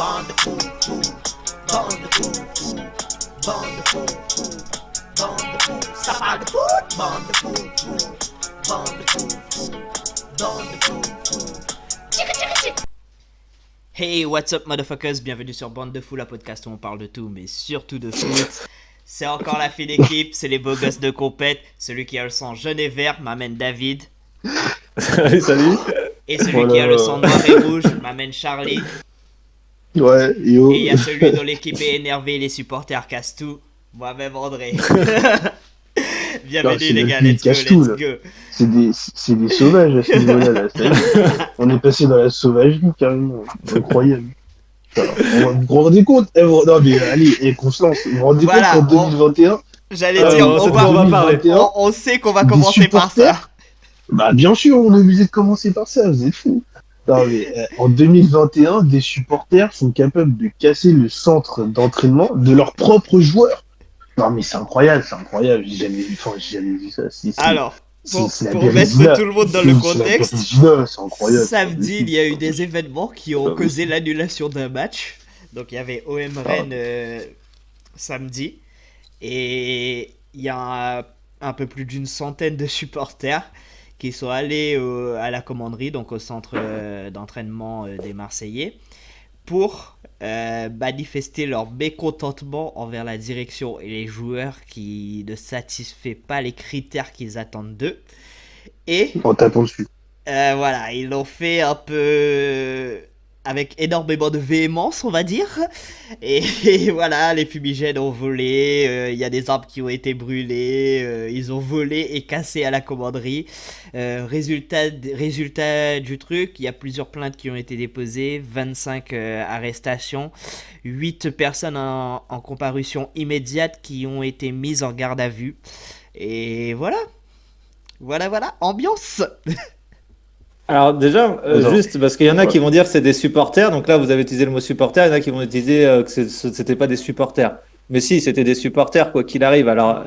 bande de fous, bande de fous, bande de fous, bande de fous, ça parle de foot, bande de fous, bande de fous, bande de fous. Hey, what's up motherfuckers, bienvenue sur Bande de Fous, la podcast où on parle de tout, mais surtout de foot. C'est encore la fine équipe, c'est les beaux gosses de compète, celui qui a le sang jaune et vert m'amène David. Salut. Et celui qui a le sang noir et rouge m'amène Charlie. Ouais, yo. Et il y a celui dont l'équipe est énervée, les supporters cassent tout, moi-même André. Bienvenue les gars, let's go. C'est des sauvages à ce niveau-là. Là. On est passé dans la sauvagerie carrément. Incroyable. Vous vous rendez compte non mais allez, qu'on se lance. Vous vous rendez compte qu'en 2021... J'allais dire, on sait qu'on va commencer par ça. Bah bien sûr, on est obligé de commencer par ça, vous êtes fous. Non mais en 2021, des supporters sont capables de casser le centre d'entraînement de leurs propres joueurs. Non mais c'est incroyable. J'ai jamais vu ça. Alors, pour mettre tout le monde dans le contexte, c'est incroyable. Samedi, il y a eu des événements qui ont causé l'annulation d'un match. Donc il y avait OM Rennes samedi. Et il y a un peu plus d'une centaine de supporters qui sont allés à la commanderie, donc au centre d'entraînement des Marseillais, pour manifester leur mécontentement envers la direction et les joueurs qui ne satisfait pas les critères qu'ils attendent d'eux. Et en tapant dessus. Voilà, ils l'ont fait un peu avec énormément de véhémence, on va dire. Et voilà, les fumigènes ont volé, il y a des arbres qui ont été brûlés, ils ont volé et cassé à la commanderie. Résultat du truc, il y a plusieurs plaintes qui ont été déposées, 25 arrestations, 8 personnes en comparution immédiate qui ont été mises en garde à vue. Et voilà, ambiance. Alors déjà, juste parce qu'il y en a qui vont dire que c'est des supporters, donc là vous avez utilisé le mot supporter, il y en a qui vont utiliser que c'était pas des supporters. Mais si, c'était des supporters quoi qu'il arrive. Alors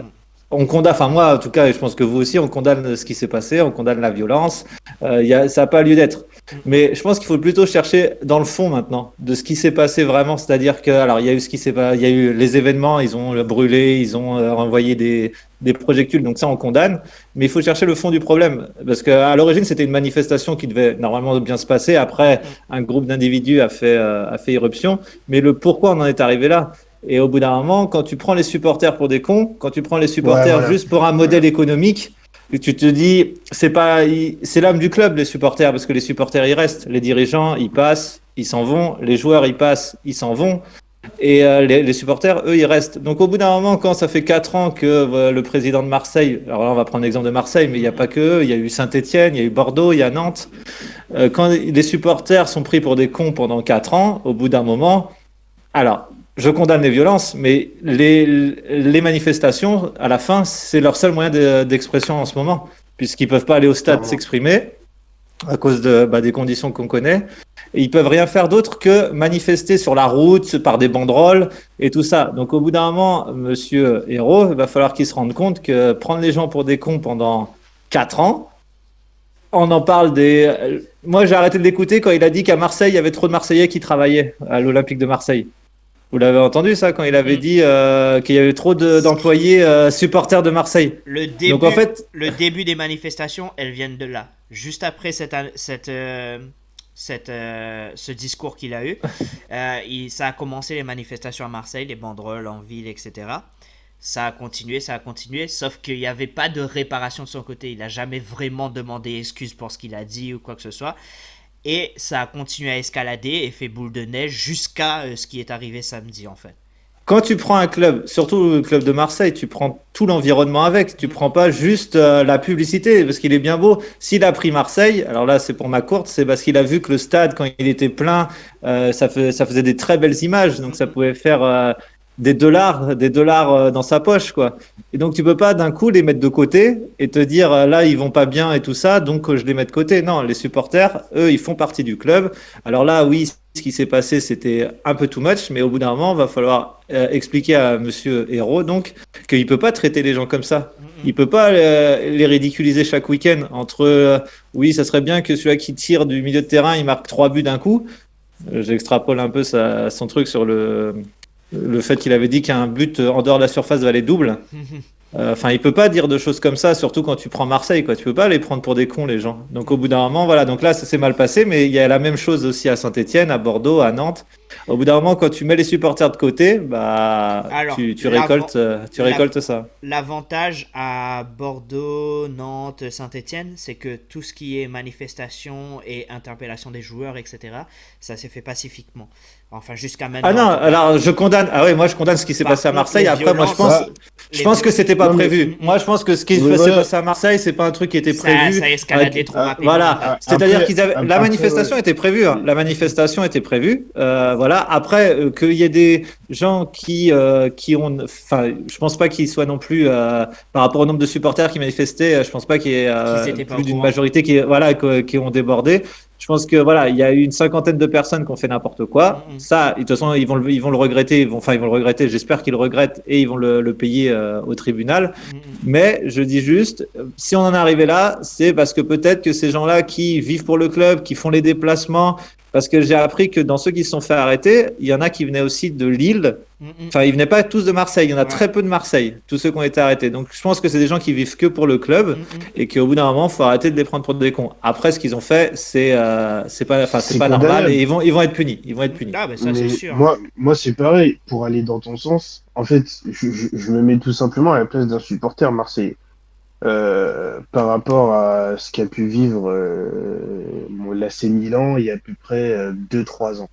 on condamne, enfin moi en tout cas, et je pense que vous aussi, on condamne ce qui s'est passé, on condamne la violence, ça n'a pas lieu d'être. Mais je pense qu'il faut plutôt chercher dans le fond maintenant de ce qui s'est passé vraiment, c'est-à-dire que alors il y a eu il y a eu les événements, ils ont brûlé, ils ont envoyé des projectiles, donc ça on condamne, mais il faut chercher le fond du problème parce qu'à l'origine c'était une manifestation qui devait normalement bien se passer. Après un groupe d'individus a fait irruption, mais le pourquoi on en est arrivé là. Et au bout d'un moment, quand tu prends les supporters pour des cons, quand tu prends les supporters juste pour un modèle économique, tu te dis, c'est l'âme du club, les supporters, parce que les supporters, ils restent. Les dirigeants, ils passent, ils s'en vont. Les joueurs, ils passent, ils s'en vont. Et les supporters, eux, ils restent. Donc au bout d'un moment, quand ça fait 4 ans que le président de Marseille, alors là, on va prendre l'exemple de Marseille, mais il n'y a pas que eux, il y a eu Saint-Etienne, il y a eu Bordeaux, il y a Nantes. Quand les supporters sont pris pour des cons pendant 4 ans, au bout d'un moment, alors... Je condamne les violences, mais les manifestations, à la fin, c'est leur seul moyen d'expression en ce moment, puisqu'ils peuvent pas aller au stade s'exprimer à cause des conditions qu'on connaît. Et ils peuvent rien faire d'autre que manifester sur la route, par des banderoles et tout ça. Donc au bout d'un moment, monsieur Hérault, il va falloir qu'il se rende compte que prendre les gens pour des cons pendant 4 ans, on en parle Moi, j'ai arrêté de l'écouter quand il a dit qu'à Marseille, il y avait trop de Marseillais qui travaillaient à l'Olympique de Marseille. Vous l'avez entendu ça quand il avait dit qu'il y avait trop d'employés supporters de Marseille. Donc en fait, le début des manifestations, elles viennent de là. Juste après ce discours qu'il a eu, ça a commencé les manifestations à Marseille, les banderoles en ville, etc. Ça a continué, sauf qu'il n'y avait pas de réparation de son côté. Il n'a jamais vraiment demandé excuse pour ce qu'il a dit ou quoi que ce soit. Et ça a continué à escalader et fait boule de neige jusqu'à ce qui est arrivé samedi, en fait. Quand tu prends un club, surtout le club de Marseille, tu prends tout l'environnement avec. Tu prends pas juste la publicité, parce qu'il est bien beau. S'il a pris Marseille, alors là, c'est pour ma courte, c'est parce qu'il a vu que le stade, quand il était plein, ça faisait des très belles images. Donc, ça pouvait faire des dollars dans sa poche, quoi. Et donc, tu peux pas d'un coup les mettre de côté et te dire là, ils vont pas bien et tout ça, donc je les mets de côté. Non, les supporters, eux, ils font partie du club. Alors là, oui, ce qui s'est passé, c'était un peu too much, mais au bout d'un moment, il va falloir expliquer à monsieur Hérault, donc, qu'il peut pas traiter les gens comme ça. Il peut pas les ridiculiser chaque week-end entre oui, ça serait bien que celui-là qui tire du milieu de terrain, il marque 3 buts d'un coup. j'extrapole un peu son truc sur le fait qu'il avait dit qu'un but en dehors de la surface valait double. Enfin, il peut pas dire de choses comme ça, surtout quand tu prends Marseille, quoi. Tu peux pas les prendre pour des cons, les gens. Donc, au bout d'un moment, voilà. Donc là, ça s'est mal passé, mais il y a la même chose aussi à Saint-Etienne, à Bordeaux, à Nantes. Au bout d'un moment, quand tu mets les supporters de côté, bah, Alors, tu récoltes ça. L'avantage à Bordeaux, Nantes, Saint-Étienne, c'est que tout ce qui est manifestation et interpellation des joueurs, etc., ça s'est fait pacifiquement. Enfin, jusqu'à maintenant. Ah non, alors je condamne. Ah oui, moi je condamne ce qui s'est passé à Marseille. Après, moi je pense que c'était pas prévu. Moi je pense que ce qui s'est passé à Marseille, c'est pas un truc qui était prévu. Ça a escaladé trop rapidement. Voilà, c'est-à-dire qu'ils avaient la manifestation était prévue. Hein. La manifestation était prévue. Voilà. Après, qu'il y ait des gens qui ont, enfin, je pense pas qu'ils soient non plus par rapport au nombre de supporters qui manifestaient. Je pense pas qu'il y ait plus d'une majorité qui ont débordé. Je pense que voilà, il y a eu une cinquantaine de personnes qui ont fait n'importe quoi. Ça, de toute façon, ils vont le regretter. Ils vont le regretter. J'espère qu'ils le regrettent et ils vont le payer au tribunal. Mais je dis juste, si on en est arrivé là, c'est parce que peut-être que ces gens-là qui vivent pour le club, qui font les déplacements, parce que j'ai appris que dans ceux qui se sont fait arrêter, il y en a qui venaient aussi de Lille. Enfin, ils venaient pas tous de Marseille. Il y en a très peu de Marseille, tous ceux qui ont été arrêtés. Donc, je pense que c'est des gens qui vivent que pour le club et qu'au bout d'un moment, il faut arrêter de les prendre pour des cons. Après, ce qu'ils ont fait, c'est pas normal et ils vont être punis. Ils vont être punis. Ah, bah ça, c'est sûr. Moi, c'est pareil. Pour aller dans ton sens, en fait, je me mets tout simplement à la place d'un supporter marseillais. Par rapport à ce qu'a pu vivre l'AC Milan il y a à peu près 2-3 ans.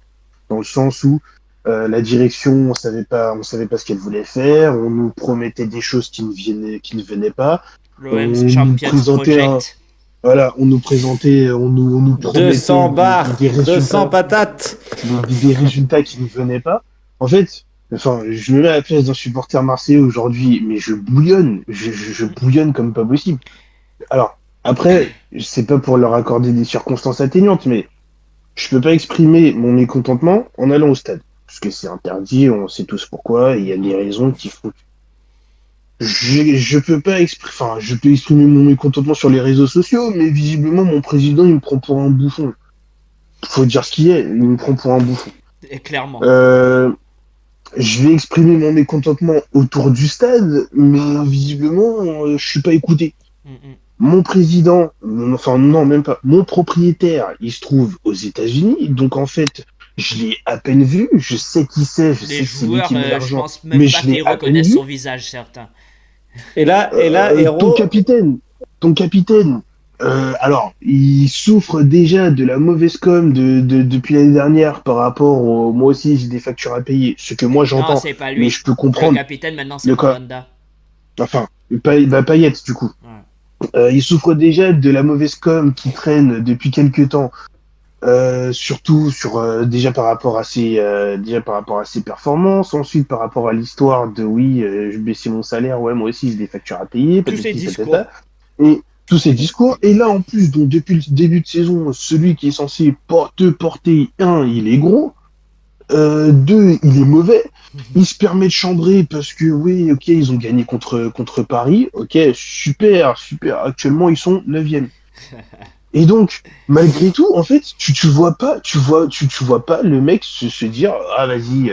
Dans le sens où la direction, on savait pas ce qu'elle voulait faire, on nous promettait des choses qui ne venaient pas. L'OM Champions Project. Voilà, on nous promettait 200 bars, des résultats, 200 patates, des résultats qui ne venaient pas. En fait, enfin, je me mets à la place d'un supporter marseillais aujourd'hui, mais je bouillonne, je bouillonne comme pas possible. Alors, après, c'est pas pour leur accorder des circonstances atténuantes, mais je peux pas exprimer mon mécontentement en allant au stade. Parce que c'est interdit, on sait tous pourquoi, et il y a des raisons qui font. Je peux pas je peux exprimer mon mécontentement sur les réseaux sociaux, mais visiblement, mon président, il me prend pour un bouffon. Faut dire ce qu'il est, il me prend pour un bouffon. Et clairement. Je vais exprimer mon mécontentement autour du stade, mais visiblement, je suis pas écouté. Mon président, enfin non, même pas, mon propriétaire, il se trouve aux États-Unis, donc en fait, je l'ai à peine vu, je sais qui c'est, je sais que c'est lui qui met je l'argent, pense même mais pas je l'ai qu'ils à peine reconnaissent vu. son visage, certains. Et là, Héros. Ton capitaine, alors, il souffre déjà de la mauvaise com depuis l'année dernière par rapport au. Moi aussi, j'ai des factures à payer, ce que moi Non, j'entends, c'est pas lui. mais je peux comprendre. Le capitaine, maintenant, c'est Le cas- Mandanda. Enfin, Payet, du coup. Ouais. Il souffre déjà de la mauvaise com qui traîne depuis quelques temps, surtout déjà par rapport à ses performances, ensuite par rapport à l'histoire de je baissais mon salaire, ouais moi aussi j'ai des factures à payer, Tous ces patati discours. patata. Et tous ces discours, et là en plus donc depuis le début de saison, celui qui est censé te porter, il est gros, deux, il est mauvais. Il se permet de chambrer parce que oui, ok, ils ont gagné contre Paris. Ok, super. Actuellement, ils sont 9e. Et donc, malgré tout, en fait, tu vois pas le mec se dire ah vas-y,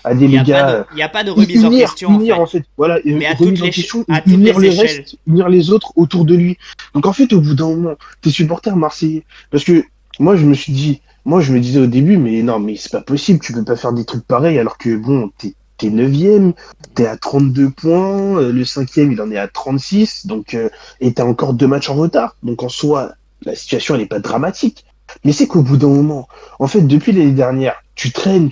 allez les gars. Il n'y a pas de remise en question. En fait. Voilà, mais à remise toutes en question, à toutes unir les le échelles. reste, unir les autres autour de lui. Donc en fait, au bout d'un moment, t'es supporter marseillais. Parce que moi, je me disais au début, mais non, mais c'est pas possible, tu peux pas faire des trucs pareils alors que bon, t'es 9e, t'es à 32 points, le 5e, il en est à 36, donc, et t'as encore 2 matchs en retard. Donc en soi, la situation, elle est pas dramatique. Mais c'est qu'au bout d'un moment, en fait, depuis l'année dernière, tu traînes.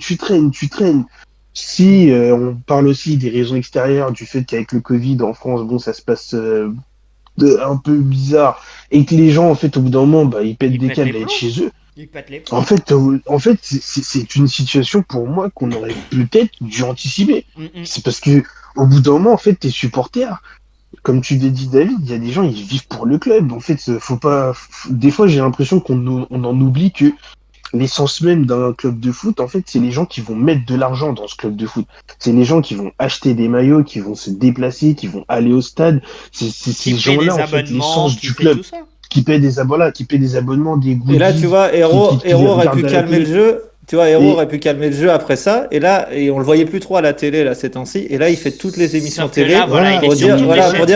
Si on parle aussi des raisons extérieures, du fait qu'avec le Covid en France, bon, ça se passe un peu bizarre, et que les gens, en fait, au bout d'un moment, ils pètent des câbles à être chez eux. Ils pètent les plombs. En fait, c'est une situation pour moi qu'on aurait peut-être dû anticiper. C'est parce que au bout d'un moment, en fait, tes supporters, comme tu l'as dit, David, il y a des gens, ils vivent pour le club. En fait, faut pas. Des fois, j'ai l'impression qu'on en oublie que l'essence même d'un club de foot, en fait, c'est les gens qui vont mettre de l'argent dans ce club de foot. C'est les gens qui vont acheter des maillots, qui vont se déplacer, qui vont aller au stade. C'est ces gens-là, en fait, l'essence du club. Qui paient des abonnements, des goodies. Et là, tu vois, Héros aurait pu calmer le jeu. Tu vois, Héros Et- aurait pu calmer le jeu après ça. Et là, on le voyait plus trop à la télé là ces temps-ci. Et là, il fait toutes les émissions Sauf que télé là, voilà, il est pour sur dire, toutes les voilà, chaînes. pour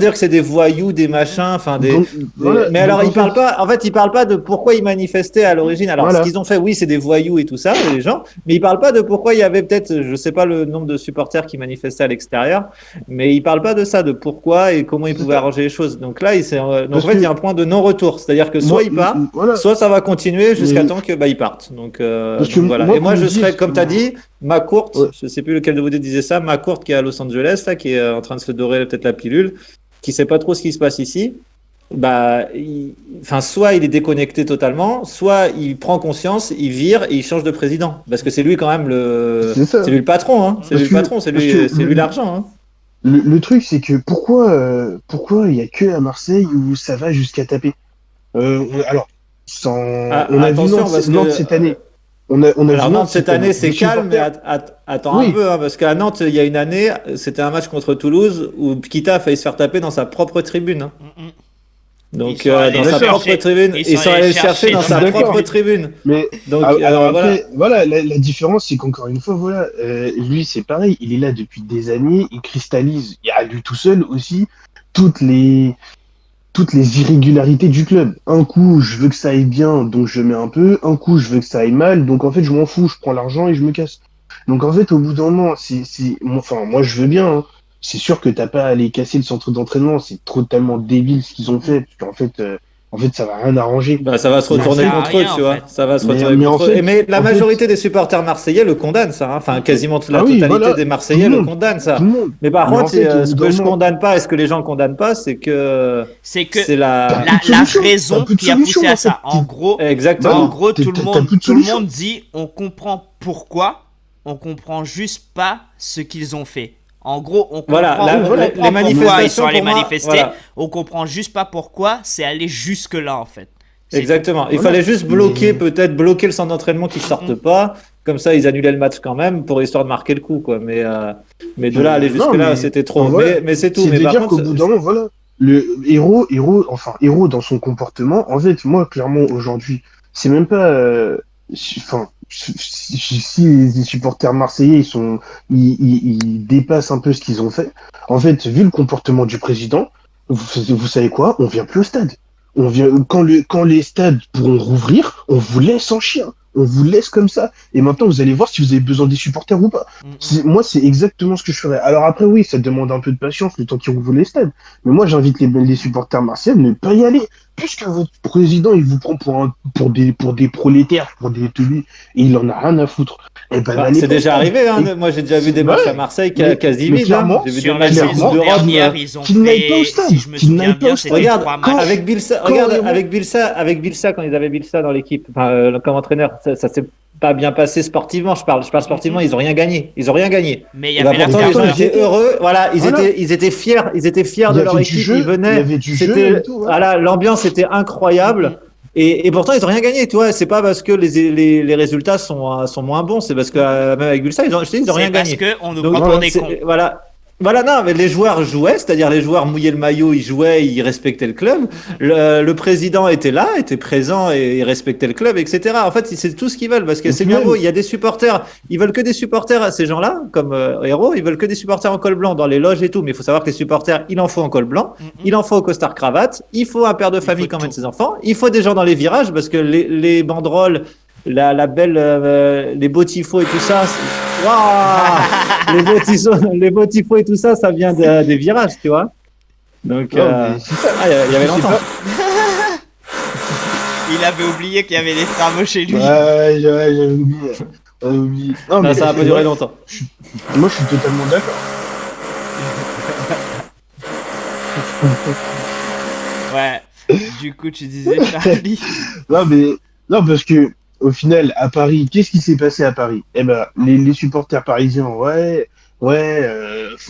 dire que c'est des voyous, des machins, enfin donc, voilà, Mais donc, alors, en il parle fait, pas. En fait, il parle pas de pourquoi ils manifestaient à l'origine. Alors, ce voilà. qu'ils ont fait, oui, c'est des voyous et tout ça, les gens. Mais il parle pas de pourquoi il y avait peut-être, je sais pas le nombre de supporters qui manifestaient à l'extérieur, mais il parle pas de ça, de pourquoi et comment ils pouvaient arranger les choses. Donc là, donc Parce en fait, que il y a un point de non-retour, c'est-à-dire que soit moi, il part, voilà. soit ça va continuer jusqu'à Mais- temps que ils partent. Parce que Donc voilà. moi, Et moi, qu'on me je dise serais, comme tu as que- dit, McCourt, Ouais. je sais plus lequel de vous deux disait ça, McCourt qui est à Los Angeles, là, qui est en train de se dorer peut-être la pilule, qui sait pas trop ce qui se passe ici. Enfin, soit il est déconnecté totalement, soit il prend conscience, il vire et il change de président. Parce que c'est lui quand même C'est ça. c'est lui le patron, hein. C'est Parce lui le que- patron, parce que c'est lui l'argent, hein. Le truc, c'est que pourquoi il y a que à Marseille où ça va jusqu'à taper? Alors, on a vu Attention, parce Nantes que, cette année. On a alors vu Nantes cette année c'est des calme, mais supporters. attends Oui. un peu, hein, parce qu'à Nantes il y a une année, c'était un match contre Toulouse où Kita a failli se faire taper dans sa propre tribune, hein. Mm, mm. Donc Ils sont allés dans sa chercher- propre tribune, ils ils sont sont allés allés le chercher dans dans sa sa propre propre- tribune. Mais Donc alors voilà. après, voilà, la différence, c'est qu'encore une fois, voilà, lui, c'est pareil. Il est là depuis des années. Il cristallise, à lui tout seul aussi, toutes les, toutes les irrégularités du club. Un coup, je veux que ça aille bien, donc je mets un peu. Un coup, je veux que ça aille mal, donc en fait, je m'en fous, je prends l'argent et je me casse. Donc en fait, au bout d'un moment, enfin, moi, je veux bien, hein. C'est sûr que t'as pas à aller casser le centre d'entraînement, c'est totalement débile ce qu'ils ont fait, parce en fait, ça va rien arranger. Ça va se Mais retourner sert à contre eux, rien, tu en vois. fait. Ça va se Mais- retourner mais en contre eux. fait- Mais la en fait- majorité des supporters marseillais le condamnent, ça, hein. Enfin, quasiment toute la Ah oui, totalité voilà. des Marseillais Tout le le monde. condamnent, ça. Tout le monde. Mais par Mais contre, en fait, au ce bout que d'un je moment- condamne pas et ce que les gens ne condamnent pas, c'est que C'est que c'est la. T'as plus de la solution, raison t'as plus de qui a solution, poussé à en ça. fait. En gros, Exactement. en gros, T'as- tout le t'as monde, plus de tout le solution. monde dit on comprend pourquoi, on comprend juste pas ce qu'ils ont fait. En gros, on comprend, Voilà, on les comprend pourquoi ils manifestations, sont allés pour moi, manifester. voilà. On comprend juste pas pourquoi c'est allé jusque là en fait. C'est Exactement. Il Voilà. fallait juste bloquer, Mais- peut-être bloquer le centre d'entraînement qui sorte pas. Comme ça, ils annulaient le match quand même pour histoire de marquer le coup, quoi. Mais de là à aller Non, jusque là, mais- c'était trop. enfin, voilà. Mais c'est tout. C'est Mais de par dire contre, qu'au bout d'un moment, voilà, le héros dans son comportement, en fait, moi, clairement, aujourd'hui, c'est même pas, enfin, si les supporters marseillais, ils dépassent un peu ce qu'ils ont fait. En fait, vu le comportement du président, vous savez quoi? On vient plus au stade. Quand les stades pourront rouvrir, on vous laisse en chien. On vous laisse comme ça. Et maintenant, vous allez voir si vous avez besoin des supporters ou pas. Moi, c'est exactement ce que je ferais. Alors après, oui, ça demande un peu de patience le temps qu'ils rouvrent les stades. Mais moi, j'invite les supporters marseillais à ne pas y aller. Puisque votre président, il vous prend pour des prolétaires, pour des tenues, et il en a rien à foutre. Et ben, n'allez c'est pas au déjà stade. arrivé. Hein. Et- Moi, j'ai déjà vu des Ouais. matchs à Marseille Mais- quasi mais vides. clairement, Hein. J'ai vu Sur des la matchs clairement, saison d'Europe. dernière, ils ont qu'ils n'aillent pas au fait, stade, si je me qu'ils souviens n'aillent pas bien, au c'était stade. Regarde, 3 Quand- matchs. avec Bielsa, quand ils avaient Bielsa dans l'équipe, enfin, comme entraîneur, ça s'est pas bien passé sportivement. Je parle sportivement, ils ont rien gagné. Ils ont rien gagné. Mais il y Et bah, avait la pourtant, les gens ferveur. étaient heureux. Voilà, Voilà. ils étaient fiers. Ils étaient fiers Il y de leur avait du équipe. jeu, Ils il y venaient. avait du jeu C'était, et tout, ouais. voilà, l'ambiance était incroyable. Et pourtant, ils ont rien gagné. Tu vois, c'est pas parce que les résultats sont moins bons. C'est parce que même avec Bielsa, ils ont rien C'est parce gagné. qu'on nous Donc, prend pour des c'est- cons. voilà, non, mais les joueurs jouaient, c'est-à-dire les joueurs mouillaient le maillot, ils jouaient, ils respectaient le club. Le président était là, était présent et il respectait le club, etc. En fait, c'est tout ce qu'ils veulent parce que Au c'est final- bien beau. Il y a des supporters, ils veulent que des supporters, ces gens-là, comme Héros, ils veulent que des supporters en col blanc dans les loges et tout. Mais il faut savoir que les supporters, il en faut en col blanc, il en faut au costard cravate, il faut un père de famille faut quand même tout. ses enfants, il faut des gens dans les virages parce que les banderoles. La belle, les beaux tifos et tout ça, waouh, les beaux tifos et tout ça, ça vient des virages, tu vois. Donc, Non, mais c'est ça. il y avait Je sais longtemps. pas. Il avait oublié qu'il y avait des travaux chez lui. Ouais, j'avais oublié. J'avais oublié. Non, Non, mais ça a pas duré longtemps. Moi, je suis totalement d'accord. Ouais. Du coup, tu disais Charlie. Non, parce que au final, à Paris, qu'est-ce qui s'est passé à Paris? Eh ben, les supporters parisiens, faut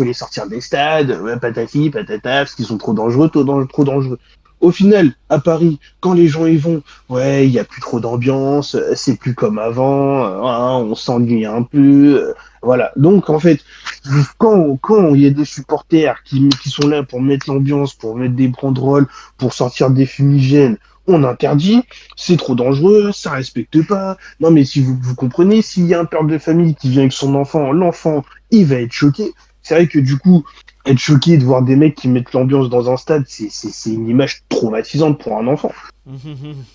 les sortir des stades, ouais, patati, patata, parce qu'ils sont trop dangereux, trop dangereux. Au final, à Paris, quand les gens y vont, ouais, il y a plus trop d'ambiance, c'est plus comme avant, hein, on s'ennuie un peu, voilà. Donc, en fait, quand il y a des supporters qui sont là pour mettre l'ambiance, pour mettre des banderoles, pour sortir des fumigènes, on interdit, c'est trop dangereux, ça respecte pas. Non, mais si vous comprenez, s'il y a un père de famille qui vient avec son enfant, l'enfant, il va être choqué. C'est vrai que du coup, être choqué de voir des mecs qui mettent l'ambiance dans un stade, c'est une image traumatisante pour un enfant.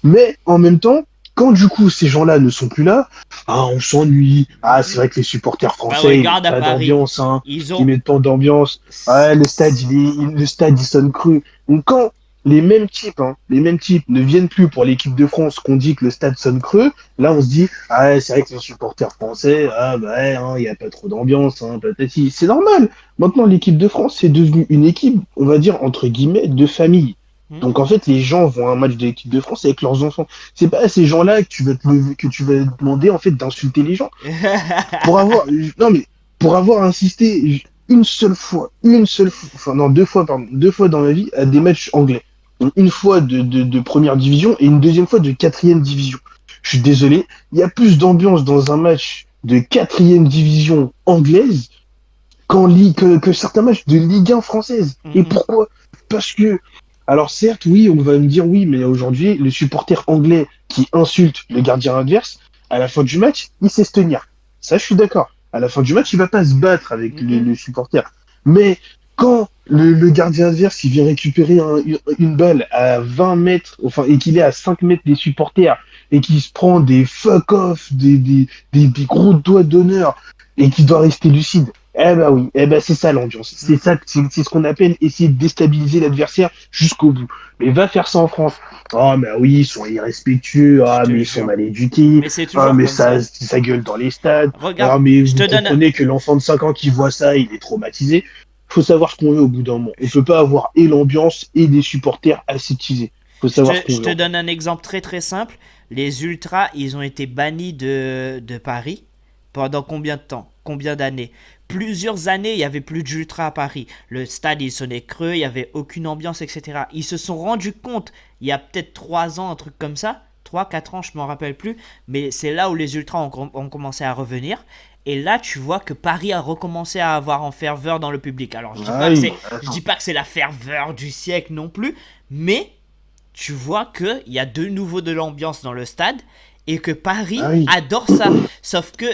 Mais en même temps, quand du coup ces gens-là ne sont plus là, on s'ennuie. C'est vrai que les supporters français, ils regarde mettent à pas Paris, d'ambiance, hein. ils Ils ont. mettent pas d'ambiance. Le stade, il sonne cru. Donc quand les mêmes types ne viennent plus pour l'équipe de France, qu'on dit que le stade sonne creux, là on se dit, c'est vrai que les supporters français, il y a pas trop d'ambiance, patati. C'est normal. Maintenant, l'équipe de France, c'est devenu une équipe, on va dire, entre guillemets, de famille. Donc en fait, les gens vont à un match de l'équipe de France avec leurs enfants. C'est pas à ces gens-là que tu vas demander en fait d'insulter les gens pour avoir non mais pour avoir insisté enfin non 2 fois pardon, 2 fois dans ma vie à des matchs anglais. Donc, une fois de première division et une deuxième fois de quatrième division. Je suis désolé, il y a plus d'ambiance dans un match de quatrième division anglaise que certains matchs de Ligue 1 française. Et pourquoi? Parce que alors certes, oui, on va me dire oui, mais aujourd'hui, le supporter anglais qui insulte le gardien adverse, à la fin du match, il sait se tenir. Ça, je suis d'accord. À la fin du match, il va pas se battre avec le supporter. Mais quand le gardien adverse, il vient récupérer une balle à 20 mètres, enfin, et qu'il est à 5 mètres des supporters, et qu'il se prend des fuck off, des gros doigts d'honneur, et qu'il doit rester lucide. Eh ben oui, c'est ça l'ambiance. C'est ce qu'on appelle essayer de déstabiliser l'adversaire jusqu'au bout. Mais va faire ça en France. Mais oui, ils sont irrespectueux. Mais ils sont mal éduqués. Mais c'est toujours mais comme ça gueule dans les stades. Regarde, mais je vous te donne comprenez que l'enfant de 5 ans qui voit ça, il est traumatisé. Faut savoir ce qu'on veut au bout d'un moment. On peut pas avoir et l'ambiance et des supporters aseptisés. Faut savoir ce qu'on Je veut. te donne un exemple très très simple. Les Ultras, ils ont été bannis de Paris pendant combien de temps? Combien d'années? Plusieurs années, il n'y avait plus d'Ultras à Paris. Le stade, il sonnait creux, il n'y avait aucune ambiance, etc. Ils se sont rendus compte, il y a peut-être 3 ans, un truc comme ça, 3-4 ans, je ne m'en rappelle plus, mais c'est là où les Ultras ont commencé à revenir. Et là, tu vois que Paris a recommencé à avoir en ferveur dans le public. Alors, je dis pas que c'est la ferveur du siècle non plus, mais tu vois qu'il y a de nouveau de l'ambiance dans le stade et que Paris adore ça. Sauf que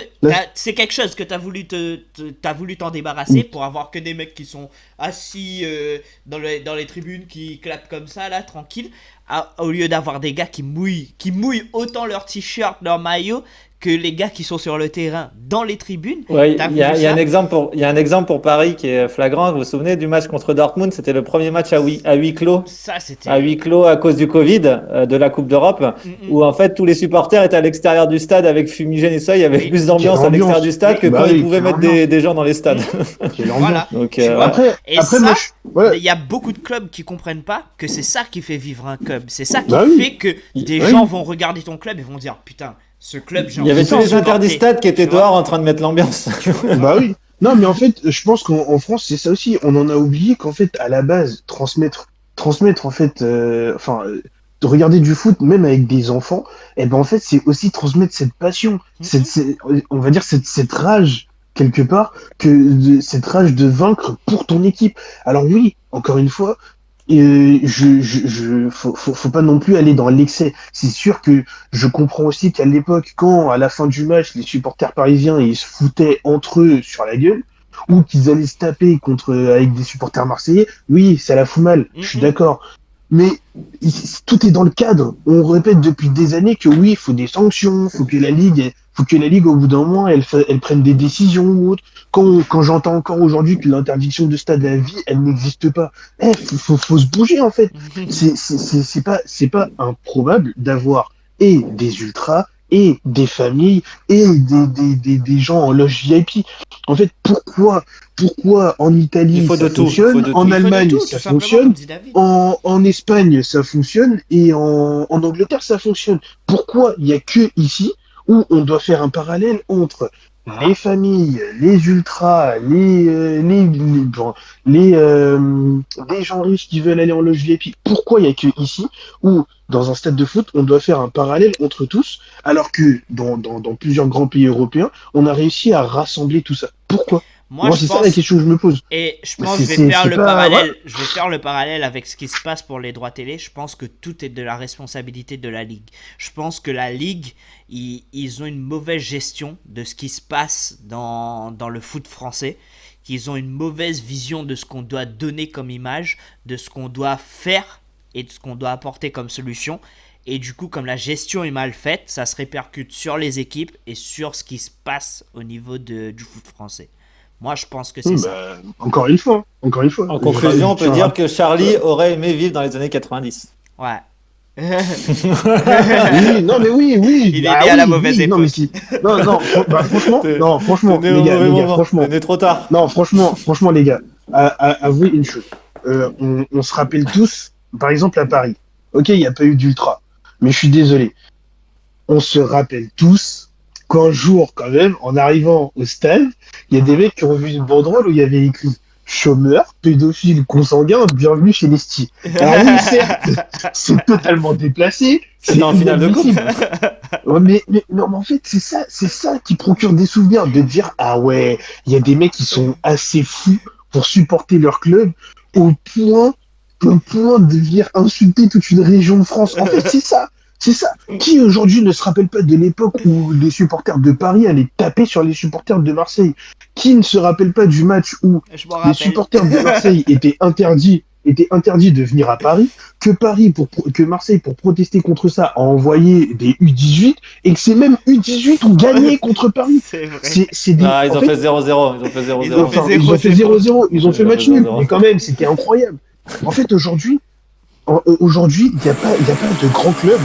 c'est quelque chose que t'as voulu t'en débarrasser pour avoir que des mecs qui sont assis dans les tribunes qui clapent comme ça, là, tranquille, au lieu d'avoir des gars qui mouillent autant leur t-shirt, leur maillot, que les gars qui sont sur le terrain dans les tribunes. Ouais, il y a un exemple pour Paris qui est flagrant. Vous vous souvenez du match contre Dortmund? C'était le premier match à huis clos. Ça, c'était à huis clos à cause du Covid de la Coupe d'Europe, où en fait tous les supporters étaient à l'extérieur du stade avec fumigène et ça, il y avait plus d'ambiance à l'extérieur du stade que quand ils pouvaient mettre des gens dans les stades. Voilà. Donc, Après, ça, moi, il y a beaucoup de clubs qui comprennent pas que c'est ça qui fait vivre un club. C'est ça qui fait que des gens vont regarder ton club et vont dire putain, ce club, il y avait tous les interdits stade qui étaient dehors en train de mettre l'ambiance. Bah oui. Non, mais en fait, je pense qu'en France, c'est ça aussi. On en a oublié qu'en fait, à la base, transmettre en fait, de regarder du foot, même avec des enfants, en fait, c'est aussi transmettre cette passion, on va dire cette rage quelque part, cette rage de vaincre pour ton équipe. Alors oui, encore une fois, faut pas non plus aller dans l'excès. C'est sûr que je comprends aussi qu'à l'époque, quand à la fin du match, les supporters parisiens ils se foutaient entre eux sur la gueule, ou qu'ils allaient se taper avec des supporters marseillais, oui, ça la fout mal. Je suis d'accord. Mais tout est dans le cadre. On répète depuis des années que oui, il faut des sanctions, faut que la Ligue, au bout d'un moment, elle prenne des décisions ou autre. Quand j'entends encore aujourd'hui que l'interdiction de stade à vie, elle n'existe pas, faut se bouger en fait. C'est pas improbable d'avoir et des ultras et des familles et des gens en loge VIP. En fait, pourquoi en Italie ça fonctionne, en Allemagne ça fonctionne, en Espagne ça fonctionne et en Angleterre ça fonctionne? Pourquoi il n'y a que ici où on doit faire un parallèle entre les familles, les ultras, des gens riches qui veulent aller en loge VIP? Pourquoi il n'y a que ici où dans un stade de foot, on doit faire un parallèle entre tous, alors que dans plusieurs grands pays européens, on a réussi à rassembler tout ça? Pourquoi? Moi, Moi, je c'est ça pense, la question que je me pose. et je Mais pense que c'est pas. Ouais. je vais faire le parallèle avec ce qui se passe pour les droits télé. Je pense que tout est de la responsabilité de la Ligue. Je pense que la Ligue, ils ont une mauvaise gestion de ce qui se passe dans le foot français, qu'ils ont une mauvaise vision de ce qu'on doit donner comme image, de ce qu'on doit faire et de ce qu'on doit apporter comme solution. Et du coup, comme la gestion est mal faite, ça se répercute sur les équipes et sur ce qui se passe au niveau du foot français. Moi, je pense que c'est ça. Bah, encore une fois. Encore une fois. En conclusion, on peut Je dire rappelle- que Charlie aurait aimé vivre dans les années 90. Ouais. Oui, non, mais oui, oui. Il est bah né à la oui, mauvaise oui, non, mais époque. non, non, franchement, T'es- non, franchement, T'es né au les mauvais gars, moment, franchement, t'es né trop tard. non, franchement, les gars, avouez une chose. On se rappelle tous, par exemple, à Paris. Ok, il n'y a pas eu d'ultra, mais je suis désolé. On se rappelle tous qu'un jour, quand même, en arrivant au stade, il y a des mecs qui ont vu une banderole où il y avait écrit chômeur, pédophile, consanguin, bienvenue chez les Stis. Alors oui, certes, c'est totalement déplacé. C'est en finale de coupe. inadmissible. Ouais, non, mais en fait, c'est ça qui procure des souvenirs, de dire, ah ouais, il y a des mecs qui sont assez fous pour supporter leur club au point, au point de venir insulter toute une région de France. En fait, c'est ça. C'est ça. Qui aujourd'hui ne se rappelle pas de l'époque où les supporters de Paris allaient taper sur les supporters de Marseille? Qui ne se rappelle pas du match où Je m'en les rappelle. supporters de Marseille étaient interdits de venir à Paris, que Marseille, pour protester contre ça, a envoyé des U18, et que ces mêmes U18 ont gagné contre Paris. C'est vrai. C'est des, Ah, ils en ont fait 0-0. Ils ont fait 0-0. Ils ont fait enfin, ils ont fait 0-0, ils ont fait Ils ont match fait nul, 0-0. mais quand même, c'était incroyable. En fait, aujourd'hui, il n'y a pas de grand club.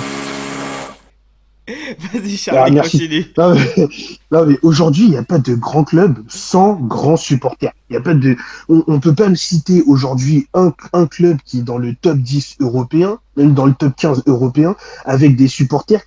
Vas-y, Charlie, merci. continue. Non, mais, non, mais aujourd'hui, il n'y a pas de grand club sans grands supporters. Il y a pas de, on peut pas me citer aujourd'hui un club qui est dans le top 10 européen, même dans le top 15 européen, avec des supporters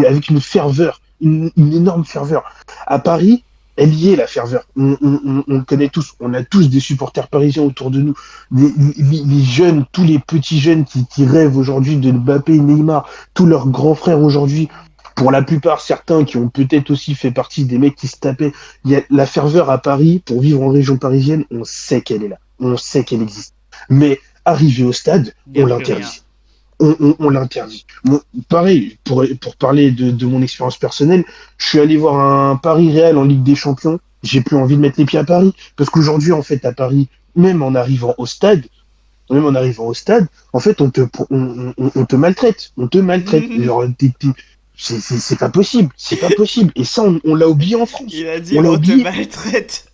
avec une ferveur, une énorme ferveur. À Paris, elle y est, la ferveur. On le connaît tous. On a tous des supporters parisiens autour de nous. Les jeunes, tous les petits jeunes qui rêvent aujourd'hui de Mbappé, Neymar, tous leurs grands frères aujourd'hui, pour la plupart, certains qui ont peut-être aussi fait partie des mecs qui se tapaient. Il y a la ferveur à Paris, pour vivre en région parisienne, on sait qu'elle est là. On sait qu'elle existe. Mais arrivé au stade, Il y a on plus l'interdit. On l'interdit. Moi, pareil, pour parler de mon expérience personnelle, je suis allé voir un Paris-Real en Ligue des Champions. J'ai plus envie de mettre les pieds à Paris. Parce qu'aujourd'hui, en fait, à Paris, même en arrivant au stade, en fait, on te maltraite. On te maltraite. Genre, c'est pas possible. C'est pas possible. Et ça, on l'a oublié en France. Il a dit On l'a on te oublié. maltraite.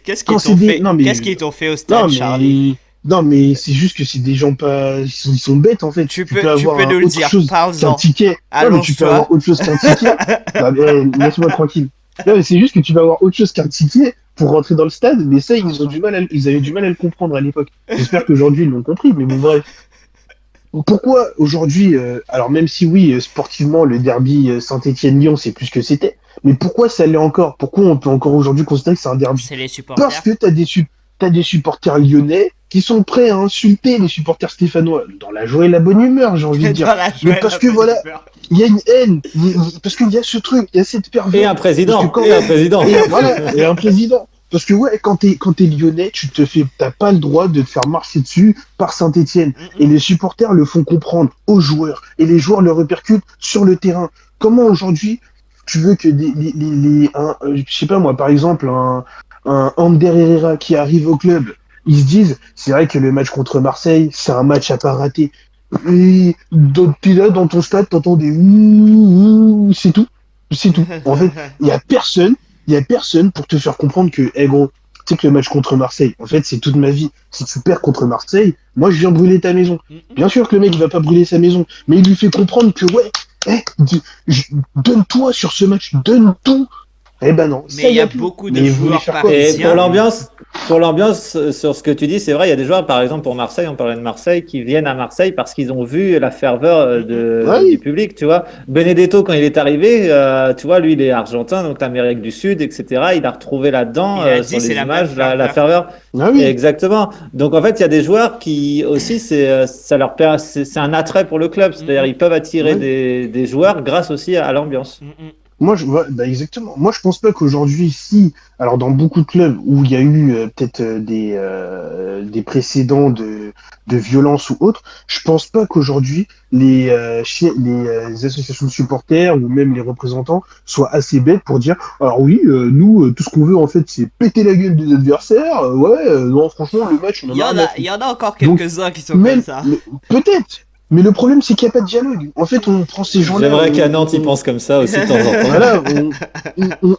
Qu'est-ce Quand qu'ils c'est t'ont des- fait non, mais- Qu'est-ce qu'ils t'ont fait au Non, stade, Charlie? mais c'est juste que c'est des gens pas. Ils sont bêtes, en fait. Tu peux avoir nous le autre dire, chose qu'un parle-en. ticket. Non, mais tu peux Allonge-toi. avoir autre chose qu'un ticket. Non, mais, laisse-moi tranquille. Non, mais c'est juste que tu vas avoir autre chose qu'un ticket pour rentrer dans le stade, mais ça, ils avaient du mal à le comprendre à l'époque. J'espère qu'aujourd'hui, ils l'ont compris, mais bon, bref. Pourquoi aujourd'hui, alors même si oui, sportivement, le derby Saint-Étienne-Lyon, c'est plus que c'était, mais pourquoi ça l'est encore? Pourquoi on peut encore aujourd'hui considérer que c'est un derby? C'est les Parce supporters. que t'as des supporters lyonnais qui sont prêts à insulter les supporters stéphanois dans la joie et la bonne humeur, j'ai envie de dire. Dans la Mais joie, parce la que bonne voilà, humeur. il y a une haine, parce qu'il y a ce truc, il y a cette Et pervers. un président. Parce que quand- Et un président. Et voilà, et un président. Parce que ouais, quand t'es lyonnais, t'as pas le droit de te faire marcher dessus par Saint-Étienne. Et les supporters le font comprendre aux joueurs, et les joueurs le répercutent sur le terrain. Comment aujourd'hui tu veux que je sais pas moi, par exemple, un Ander Herrera qui arrive au club, ils se disent, c'est vrai que le match contre Marseille, c'est un match à pas rater. Et t'es là dans ton stade, t'entends des ouh, c'est tout. C'est tout. En fait, il y a personne pour te faire comprendre que, gros, tu sais que le match contre Marseille, en fait, c'est toute ma vie. Si tu perds contre Marseille, moi, je viens brûler ta maison. Bien sûr que le mec, il va pas brûler sa maison, mais il lui fait comprendre que, ouais, donne-toi sur ce match, donne tout. Eh ben non. Mais il y a beaucoup de Mais vous voulez joueurs faire quoi? Et parisiens. pour l'ambiance, sur ce que tu dis, c'est vrai, il y a des joueurs, par exemple pour Marseille, on parlait de Marseille, qui viennent à Marseille parce qu'ils ont vu la ferveur Ouais. du public, tu vois. Benedetto, quand il est arrivé, tu vois, lui, il est argentin, donc l'Amérique du Sud, etc. Il a retrouvé là-dedans, Il a dit, sur les c'est la images, même la ferveur. ferveur. Ah oui. Exactement. Donc en fait, il y a des joueurs qui aussi, c'est un attrait pour le club, c'est-à-dire ils peuvent attirer Ouais. des joueurs grâce aussi à l'ambiance. Exactement. Moi, je pense pas qu'aujourd'hui, si, alors dans beaucoup de clubs où il y a eu peut-être des précédents de violence ou autre, je pense pas qu'aujourd'hui les associations de supporters ou même les représentants soient assez bêtes pour dire, alors oui, nous, tout ce qu'on veut en fait, c'est péter la gueule des adversaires. Non, franchement, le match, on en a rien à Il foutre. y en a encore Donc, quelques-uns qui sont comme même, ça. peut-être. Mais le problème, c'est qu'il n'y a pas de dialogue. En fait, on prend ces gens-là. J'aimerais qu'à Nantes, ils pensent comme ça aussi de temps en temps. Voilà,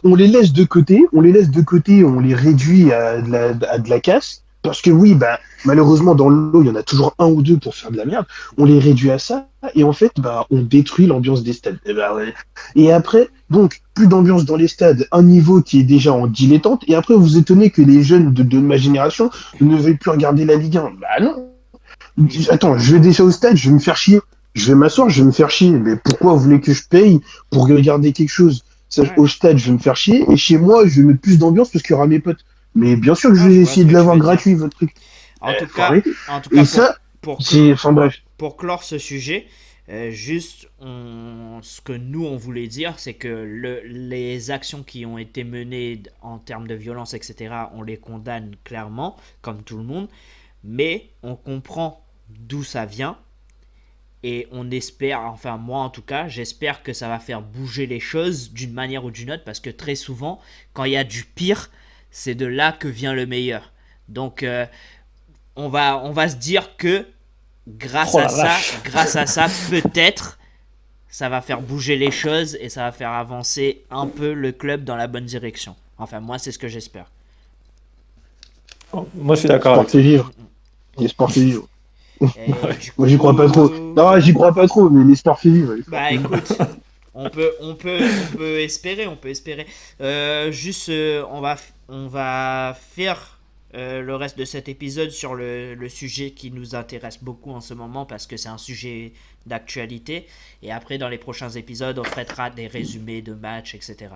on les laisse de côté, on les réduit à de la casse. Parce que oui, bah, malheureusement, dans l'eau, il y en a toujours un ou deux pour faire de la merde. On les réduit à ça, et en fait, bah, on détruit l'ambiance des stades. Et, bah, ouais. Et après, donc, plus d'ambiance dans les stades, un niveau qui est déjà en dilettante, et après, vous vous étonnez que les jeunes de ma génération ne veuillent plus regarder la Ligue 1. Bah non, attends, je vais déjà au stade, je vais me faire chier. Je vais m'asseoir, je vais me faire chier. Mais pourquoi vous voulez que je paye pour regarder quelque chose? Ça, Ouais. au stade, je vais me faire chier. Et chez moi, je vais mettre plus d'ambiance parce qu'il y aura mes potes. Mais bien sûr que je Non, vais je vois ce essayer que de tu l'avoir veux dire. gratuit, votre truc. En tout Faut cas, arrêter. en tout Et cas ça, pour, enfin bref. pour clore ce sujet, ce que nous on voulait dire, c'est que les actions qui ont été menées en termes de violence, etc., on les condamne clairement, comme tout le monde, mais on comprend d'où ça vient. Et on espère, enfin moi en tout cas, j'espère que ça va faire bouger les choses d'une manière ou d'une autre, parce que très souvent, quand il y a du pire, c'est de là que vient le meilleur. Donc on va se dire que Oh la vache. grâce à ça, peut-être, ça va faire bouger les choses et ça va faire avancer un peu le club dans la bonne direction. Enfin, moi, c'est ce que j'espère. Moi, je suis d'accord Sport avec fait ça. vivre. Les sports fait vivre. Et du Moi, j'y crois pas trop. coup, Non, j'y crois pas trop, mais les sports fait vivre. Les sports bah fait vivre. écoute, on peut espérer, on peut espérer. Juste, on va faire le reste de cet épisode sur le sujet qui nous intéresse beaucoup en ce moment parce que c'est un sujet d'actualité. Et après, dans les prochains épisodes, on traitera des résumés de matchs, etc.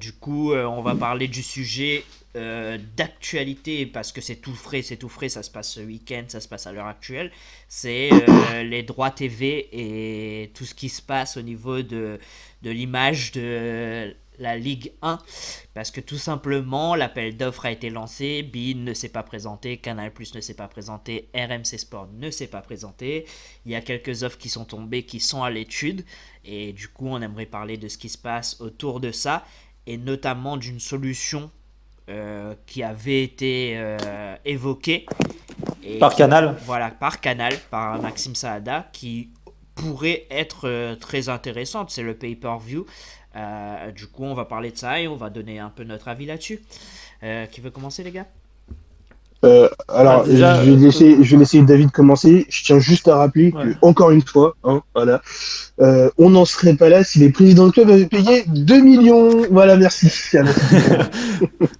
Du coup, on va parler du sujet d'actualité parce que c'est tout frais, ça se passe ce week-end, ça se passe à l'heure actuelle. C'est les droits TV et tout ce qui se passe au niveau de l'image de la Ligue 1 parce que tout simplement l'appel d'offres a été lancé, beIN ne s'est pas présenté, Canal+ ne s'est pas présenté, RMC Sport ne s'est pas présenté, il y a quelques offres qui sont tombées qui sont à l'étude et du coup on aimerait parler de ce qui se passe autour de ça et notamment d'une solution qui avait été évoquée et Par Canal. voilà, par Canal, par Maxime Saada, qui pourrait être très intéressante. C'est le pay-per-view. Du coup, on va parler de ça et on va donner un peu notre avis là-dessus. Qui veut commencer, les gars? Alors, Déjà, je vais laisser David commencer. Je tiens juste à rappeler ouais. que, encore une fois, hein, voilà, on n'en serait pas là si les présidents de club avaient payé 2 millions. Voilà, merci.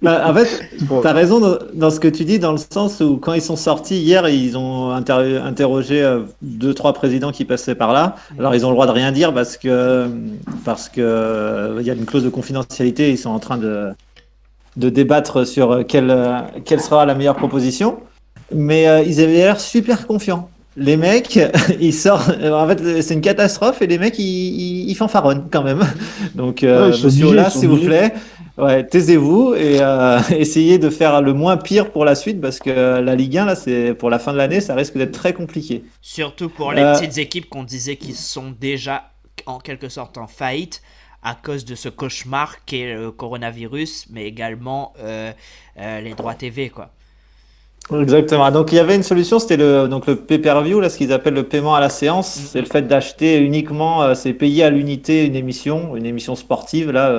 Bah, en fait, Bon. tu as raison dans ce que tu dis, dans le sens où quand ils sont sortis hier, ils ont interrogé deux, trois présidents qui passaient par là. Alors, ils ont le droit de rien dire parce que il y a une clause de confidentialité. Ils sont en train de débattre sur quelle sera la meilleure proposition. Mais ils avaient l'air super confiants. Les mecs, ils sortent. En fait, c'est une catastrophe et les mecs, ils fanfaronnent quand même. Donc, Ouais, ils sont monsieur obligés, Ola, ils sont s'il vous obligés. plaît, ouais, taisez-vous et essayez de faire le moins pire pour la suite parce que la Ligue 1, là, c'est pour la fin de l'année, ça risque d'être très compliqué. Surtout pour les Euh, petites équipes qu'on disait qui sont déjà en quelque sorte en faillite à cause de ce cauchemar qu'est le coronavirus, mais également les droits TV, quoi. Exactement. Donc il y avait une solution, c'était le pay-per-view, là, ce qu'ils appellent le paiement à la séance. C'est le fait d'acheter uniquement, c'est payer à l'unité une émission sportive là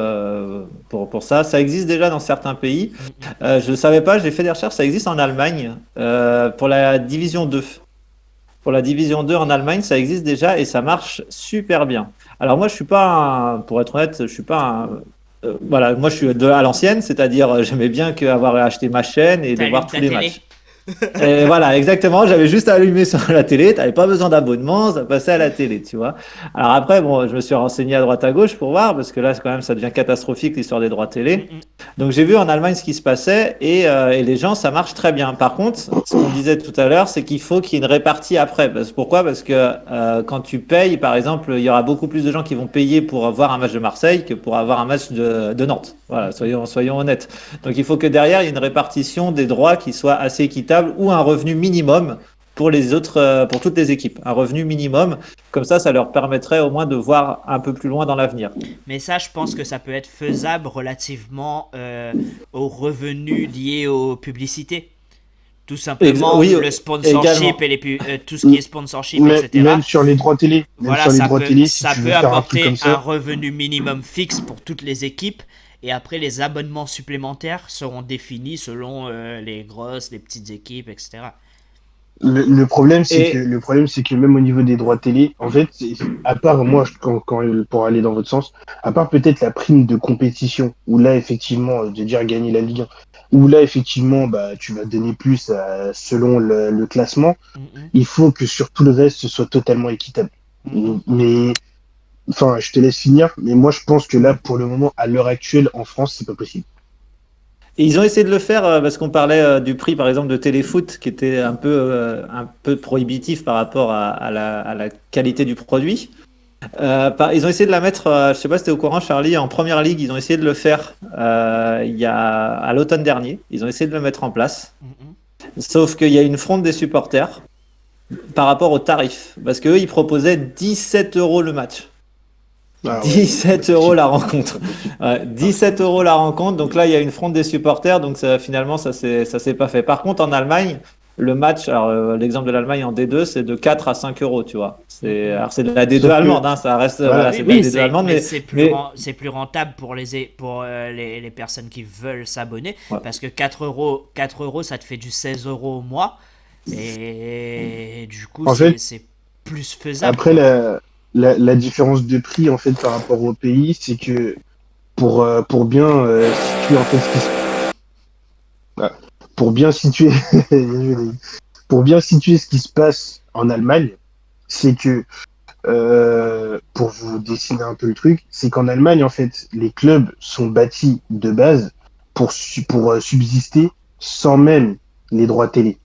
pour ça. Ça existe déjà dans certains pays. Je ne savais pas, j'ai fait des recherches, ça existe en Allemagne pour la division 2. Pour la division 2 en Allemagne, ça existe déjà et ça marche super bien. Alors moi, je suis pas pour être honnête, je suis pas voilà, moi je suis à l'ancienne, c'est-à-dire j'aimais bien avoir acheté ma chaîne et de T'allumes voir ta tous les télé. matchs. Et voilà, exactement. J'avais juste à allumer sur la télé. T'avais pas besoin d'abonnement, ça passait à la télé, tu vois. Alors après, bon, je me suis renseigné à droite à gauche pour voir parce que là, quand même, ça devient catastrophique l'histoire des droits télé. Donc j'ai vu en Allemagne ce qui se passait et les gens, ça marche très bien. Par contre, ce qu'on disait tout à l'heure, c'est qu'il faut qu'il y ait une répartie après. Pourquoi? Parce que quand tu payes, par exemple, il y aura beaucoup plus de gens qui vont payer pour voir un match de Marseille que pour avoir un match de Nantes. Voilà, soyons honnêtes. Donc il faut que derrière, il y ait une répartition des droits qui soit assez équitable ou un revenu minimum pour les autres, pour toutes les équipes. Un revenu minimum. Comme ça leur permettrait au moins de voir un peu plus loin dans l'avenir. Mais ça, je pense que ça peut être faisable relativement aux revenus liés aux publicités. Tout simplement, Oui, le sponsorship également. et tout ce qui est sponsorship, Mais etc. même sur les droits télé, Voilà, si ça tu peut veux faire un truc apporter comme un ça, revenu minimum fixe pour toutes les équipes. Et après, les abonnements supplémentaires seront définis selon les grosses, les petites équipes, etc. le problème, Et le problème, c'est que même au niveau des droits télé, en fait, à part moi, pour aller dans votre sens, à part peut-être la prime de compétition, où là, effectivement, de dire gagner la Ligue 1, où là, effectivement, bah, tu vas donner plus selon le classement, Mhm, il faut que sur tout le reste, ce soit totalement équitable. mhm. Mais, enfin, je te laisse finir, mais moi, je pense que là, pour le moment, à l'heure actuelle, en France, c'est pas possible. Et ils ont essayé de le faire parce qu'on parlait du prix, par exemple, de Téléfoot, qui était un peu prohibitif par rapport à la qualité du produit. Ils ont essayé de la mettre, je sais pas si tu es au courant, Charlie, en première ligue, ils ont essayé de le faire à l'automne dernier. Ils ont essayé de le mettre en place. Mhm. Sauf qu'il y a une fronde des supporters par rapport au tarif. Parce qu'eux, ils proposaient 17 € le match. Ah ouais, non, c'est pas 17 € possible. la C'est rencontre. pas possible. Ouais, 17 € la rencontre. Donc là, il y a une fronde des supporters. Donc finalement, ça s'est pas fait. Par contre, en Allemagne, le match, alors l'exemple de l'Allemagne en D2, c'est de 4 à 5 €, tu vois. Mhm. C'est de la D2 Sauf que, allemande, hein, ça reste, voilà, voilà, Oui, c'est de la mais D2 allemande, mais c'est plus rentable pour les personnes qui veulent s'abonner. ouais. Parce que 4 euros, ça te fait du 16 € au mois. Et du coup, en fait, c'est plus faisable, après, quoi. la différence de prix, en fait, par rapport au pays, c'est que pour bien situer, en fait, ah, pour bien situer, pour bien situer ce qui se passe en Allemagne, c'est que, pour vous dessiner un peu le truc, c'est qu'en Allemagne, en fait, les clubs sont bâtis de base pour subsister sans même les droits télé.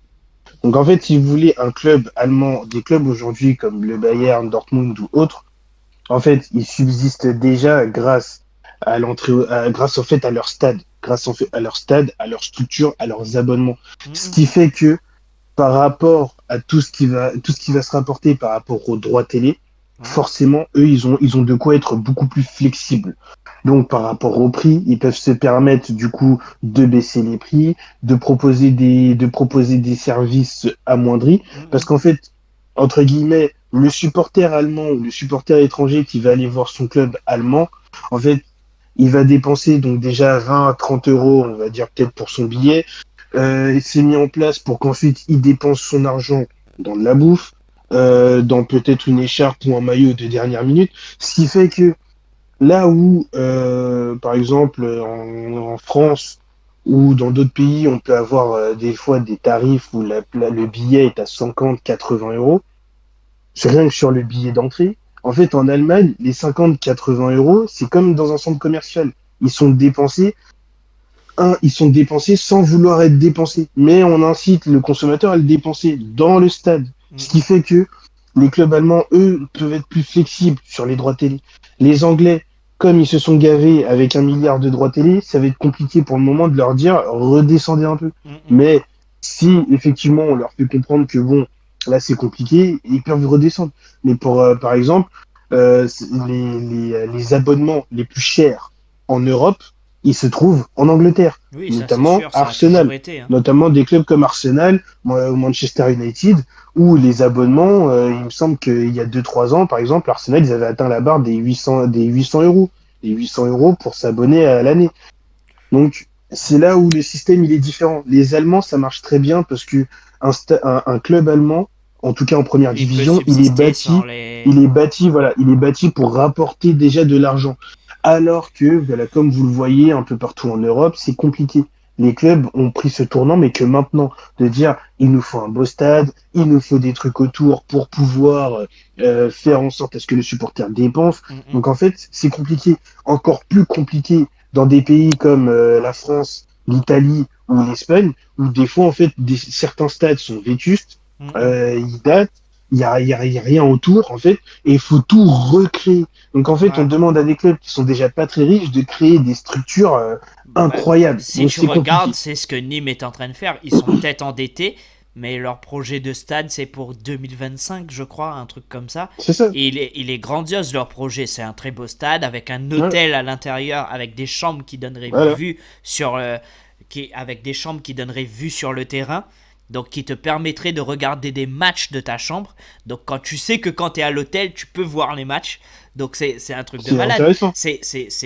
Donc en fait, si vous voulez un club allemand, des clubs aujourd'hui comme le Bayern, Dortmund ou autres, en fait, ils subsistent déjà grâce à grâce au fait à leur stade, grâce au fait à leur stade, à leur structure, à leurs abonnements. Ce Mhm, qui fait que par rapport à tout ce qui va se rapporter par rapport aux droits télé, ouais. forcément, eux, ils ont de quoi être beaucoup plus flexibles. Donc, par rapport au prix, ils peuvent se permettre, du coup, de baisser les prix, de proposer des services amoindris. Parce Mhm, qu'en fait, entre guillemets, le supporter allemand ou le supporter étranger qui va aller voir son club allemand, en fait, il va dépenser donc déjà 20 à 30 euros, on va dire peut-être pour son billet. C'est mis en place pour qu'ensuite il dépense son argent dans de la bouffe, dans peut-être une écharpe ou un maillot de dernière minute. Ce qui fait que là où, par exemple, en France ou dans d'autres pays, on peut avoir des fois des tarifs où le billet est à 50, 80 euros, c'est rien que sur le billet d'entrée. En fait, en Allemagne, les 50, 80 euros, c'est comme dans un centre commercial. Ils sont dépensés ils sont dépensés sans vouloir être dépensés. Mais on incite le consommateur à le dépenser dans le stade. Ce qui mhm, fait que les clubs allemands, eux, peuvent être plus flexibles sur les droits télé. Les Anglais, comme ils se sont gavés avec 1 milliard de droits télé, ça va être compliqué pour le moment de leur dire redescendez un peu. mhm, Mais si effectivement on leur fait comprendre que bon, là c'est compliqué, ils peuvent redescendre. Mais par exemple, les abonnements les plus chers en Europe, il se trouve en Angleterre, oui, ça c'est notamment sûr, ça a toujours Arsenal, été, hein. notamment des clubs comme Arsenal, Manchester United, où les abonnements, il me semble qu'il y a 2 3 ans, par exemple, Arsenal, ils avaient atteint la barre des 800 euros. Les 800 euros pour s'abonner à l'année. Donc, c'est là où le système, il est différent. Les Allemands, ça marche très bien parce que un club allemand, en tout cas en première Il peut division, subsister sans les. voilà, il est bâti pour rapporter déjà de l'argent. Alors que, voilà, comme vous le voyez un peu partout en Europe, c'est compliqué. Les clubs ont pris ce tournant, mais que maintenant, de dire, il nous faut un beau stade, il nous faut des trucs autour pour pouvoir faire en sorte à ce que le supporter dépense. Mhm, Donc en fait, c'est compliqué. Encore plus compliqué dans des pays comme la France, l'Italie ou l'Espagne, où des fois, en fait, certains stades sont vétustes, ils datent, il y a rien autour, en fait, et il faut tout recréer. Donc, en fait, on Ouais. demande à des clubs qui sont déjà pas très riches de créer des structures Bah, incroyables. si Donc, tu c'est regardes, compliqué. c'est ce que Nîmes est en train de faire. Ils sont peut-être endettés, mais leur projet de stade, c'est pour 2025, je crois, un truc comme ça. C'est ça. Et il est grandiose, leur projet. C'est un très beau stade avec un Ouais, hôtel à l'intérieur, avec des chambres qui donneraient voilà. vue sur avec des chambres qui donneraient vue sur le terrain. Donc, qui te permettrait de regarder des matchs de ta chambre. Donc, quand tu sais que quand tu es à l'hôtel, tu peux voir les matchs. Donc, c'est un truc de C'est malade. intéressant. C'est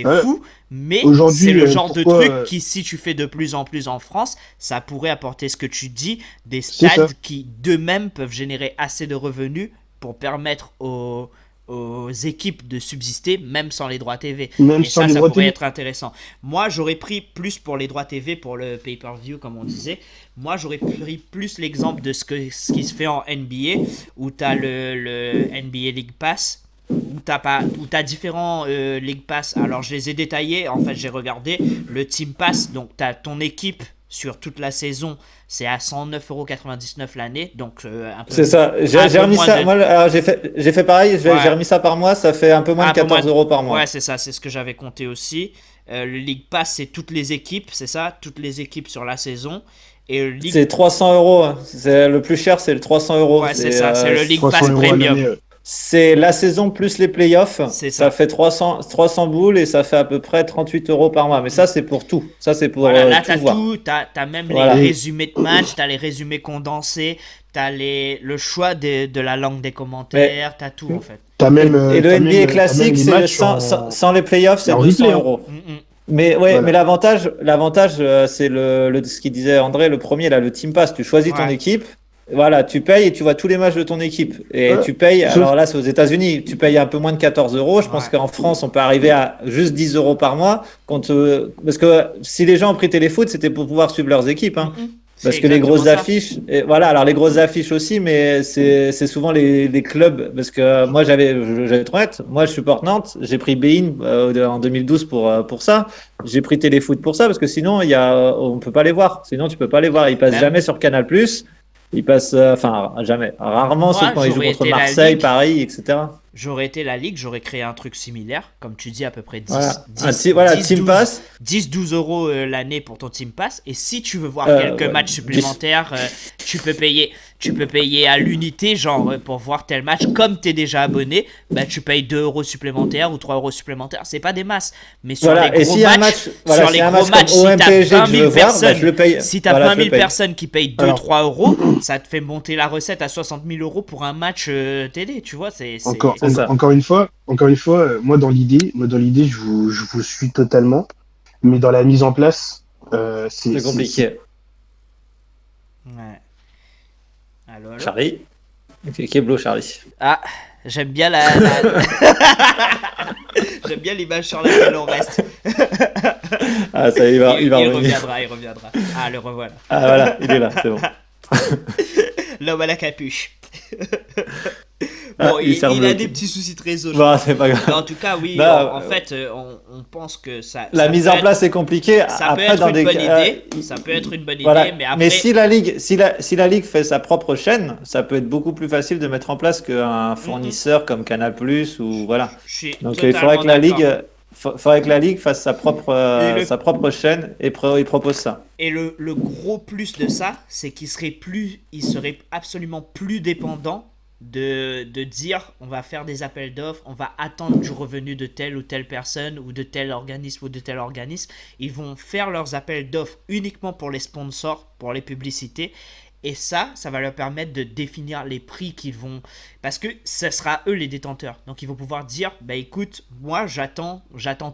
Ouais. fou, mais c'est Aujourd'hui, le genre de pourquoi truc qui, si tu fais de plus en plus en France, ça pourrait apporter ce que tu dis, des c'est ça. stades qui d'eux-mêmes peuvent générer assez de revenus pour permettre aux équipes de subsister, même sans les droits TV. Même Et sans ça, les ça droits pourrait télé. être intéressant. Moi, j'aurais pris plus pour les droits TV, pour le pay-per-view, comme on disait. Moi, j'aurais pris plus l'exemple de ce qui se fait en NBA, où tu as le NBA League Pass, où t'as différents League Pass. Alors, je les ai détaillés. En fait, j'ai regardé le Team Pass. Donc, tu as ton équipe sur toute la saison. C'est à 109,99€ l'année. Donc, un peu, C'est ça. J'ai un peu remis moins ça. de. Moi, alors, j'ai fait pareil. J'ai Ouais. remis ça par mois. Ça fait un peu moins de Un peu moins 14 euros par mois. Ouais, c'est ça, c'est ce que j'avais compté aussi. Le League Pass, c'est toutes les équipes, c'est ça, toutes les équipes sur la saison. Et le League. C'est 300 euros. C'est le plus cher, c'est le 300 euros. Ouais, c'est ça, c'est le League 300 Pass euros à Premium. l'année. C'est la saison plus les playoffs. C'est Ça ça. fait 300 boules et ça fait à peu près 38 euros par mois. Mais ça, c'est pour tout. Ça, c'est pour Voilà, là, tout t'as voir. tout, t'as même Voilà. les résumés de match, t'as les résumés condensés, t'as le choix de la langue des commentaires, t'as tout en fait. T'as même, Et le t'as NBA même- t'as même classique, les c'est matchs sans les playoffs, c'est en 200 replay, hein. euros. Mm, mm. Mais ouais, Voilà. mais l'avantage, c'est ce qu'il disait André, le premier, là, le Team Pass. Tu choisis ton Ouais. équipe. Voilà, tu payes et tu vois tous les matchs de ton équipe. Et Ouais. tu payes, Sauf- alors là, c'est aux États-Unis, tu payes un peu moins de 14 euros. Je pense Ouais. qu'en France, on peut arriver à juste 10 euros par mois. Parce que si les gens ont pris Téléfoot, c'était pour pouvoir suivre leurs équipes. Hein. Mm, mm. Parce C'est que les exactement grosses ça. affiches, et voilà, alors les grosses affiches aussi, mais c'est souvent les clubs. Parce que moi, j'avais trop honnête, moi je supporte Nantes, j'ai pris Bein en 2012 pour ça. J'ai pris Téléfoot pour ça, parce que sinon, on peut pas les voir. Sinon, tu peux pas les voir. Ils passent Même- jamais sur Canal+. Ils passent, enfin, jamais. Rarement, Moi, sauf quand ils jouent j'aurais contre été la Marseille, Ligue. Paris, etc. J'aurais été la Ligue, j'aurais créé un truc similaire, comme tu dis, à peu près 10, Voilà. 10, Voilà, 10, Team 12, Pass. 10-12 euros l'année pour ton Team Pass. Et si tu veux voir quelques Ouais, matchs supplémentaires, tu peux payer à l'unité, genre pour voir tel match. Comme tu es déjà abonné, bah, tu payes 2 euros supplémentaires ou 3 euros supplémentaires. C'est pas des masses. Mais sur Voilà. les Et gros s'il y a un matchs, match, voilà, sur s'il les y a un gros match matchs, comme si OM t'as PSG 20 que je 000 veux voir, bah, personnes, je le paye. si t'as Voilà, 20 je le 000 paye. personnes qui payent 2-3 euros, ça te fait monter la recette à 60 000 euros pour un match télé, tu vois. C'est C'est ça. Encore une fois, moi dans l'idée, je vous suis totalement, mais dans la mise en place, C'est compliqué. Ouais. Allô. Charlie. Keblo, Charlie. Ah, j'aime bien j'aime bien l'image sur laquelle on reste. Ah, ça, il va il revenir. reviendra. Ah, le revoilà. Ah, voilà, il est là, c'est bon. L'homme à la capuche. Ah, Bon, il s'est il a rebloqué. des petits soucis de réseau. je Bon, crois. c'est pas grave. Mais en tout cas, oui, Non, en fait, on pense que ça. La ça mise peut en être- place est compliquée. Ça Après, peut être dans une des bonne cas- idée. Ça peut être une bonne Voilà. idée, mais après. Mais si la ligue, si la ligue fait sa propre chaîne, ça peut être beaucoup plus facile de mettre en place qu'un fournisseur comme Canal+ ou voilà. Je suis Donc il faudrait totalement que la d'accord. ligue, faudrait que la ligue fasse sa propre, Et le- sa propre chaîne et il propose ça. Et le gros plus de ça, c'est qu'il serait absolument plus dépendant de dire on va faire des appels d'offres, on va attendre du revenu de telle ou telle personne ou de tel organisme ou de tel organisme. Ils vont faire leurs appels d'offres uniquement pour les sponsors, pour les publicités. Et ça va leur permettre de définir les prix qu'ils vont... Parce que ce sera eux les détenteurs. Donc ils vont pouvoir dire, bah écoute, moi j'attends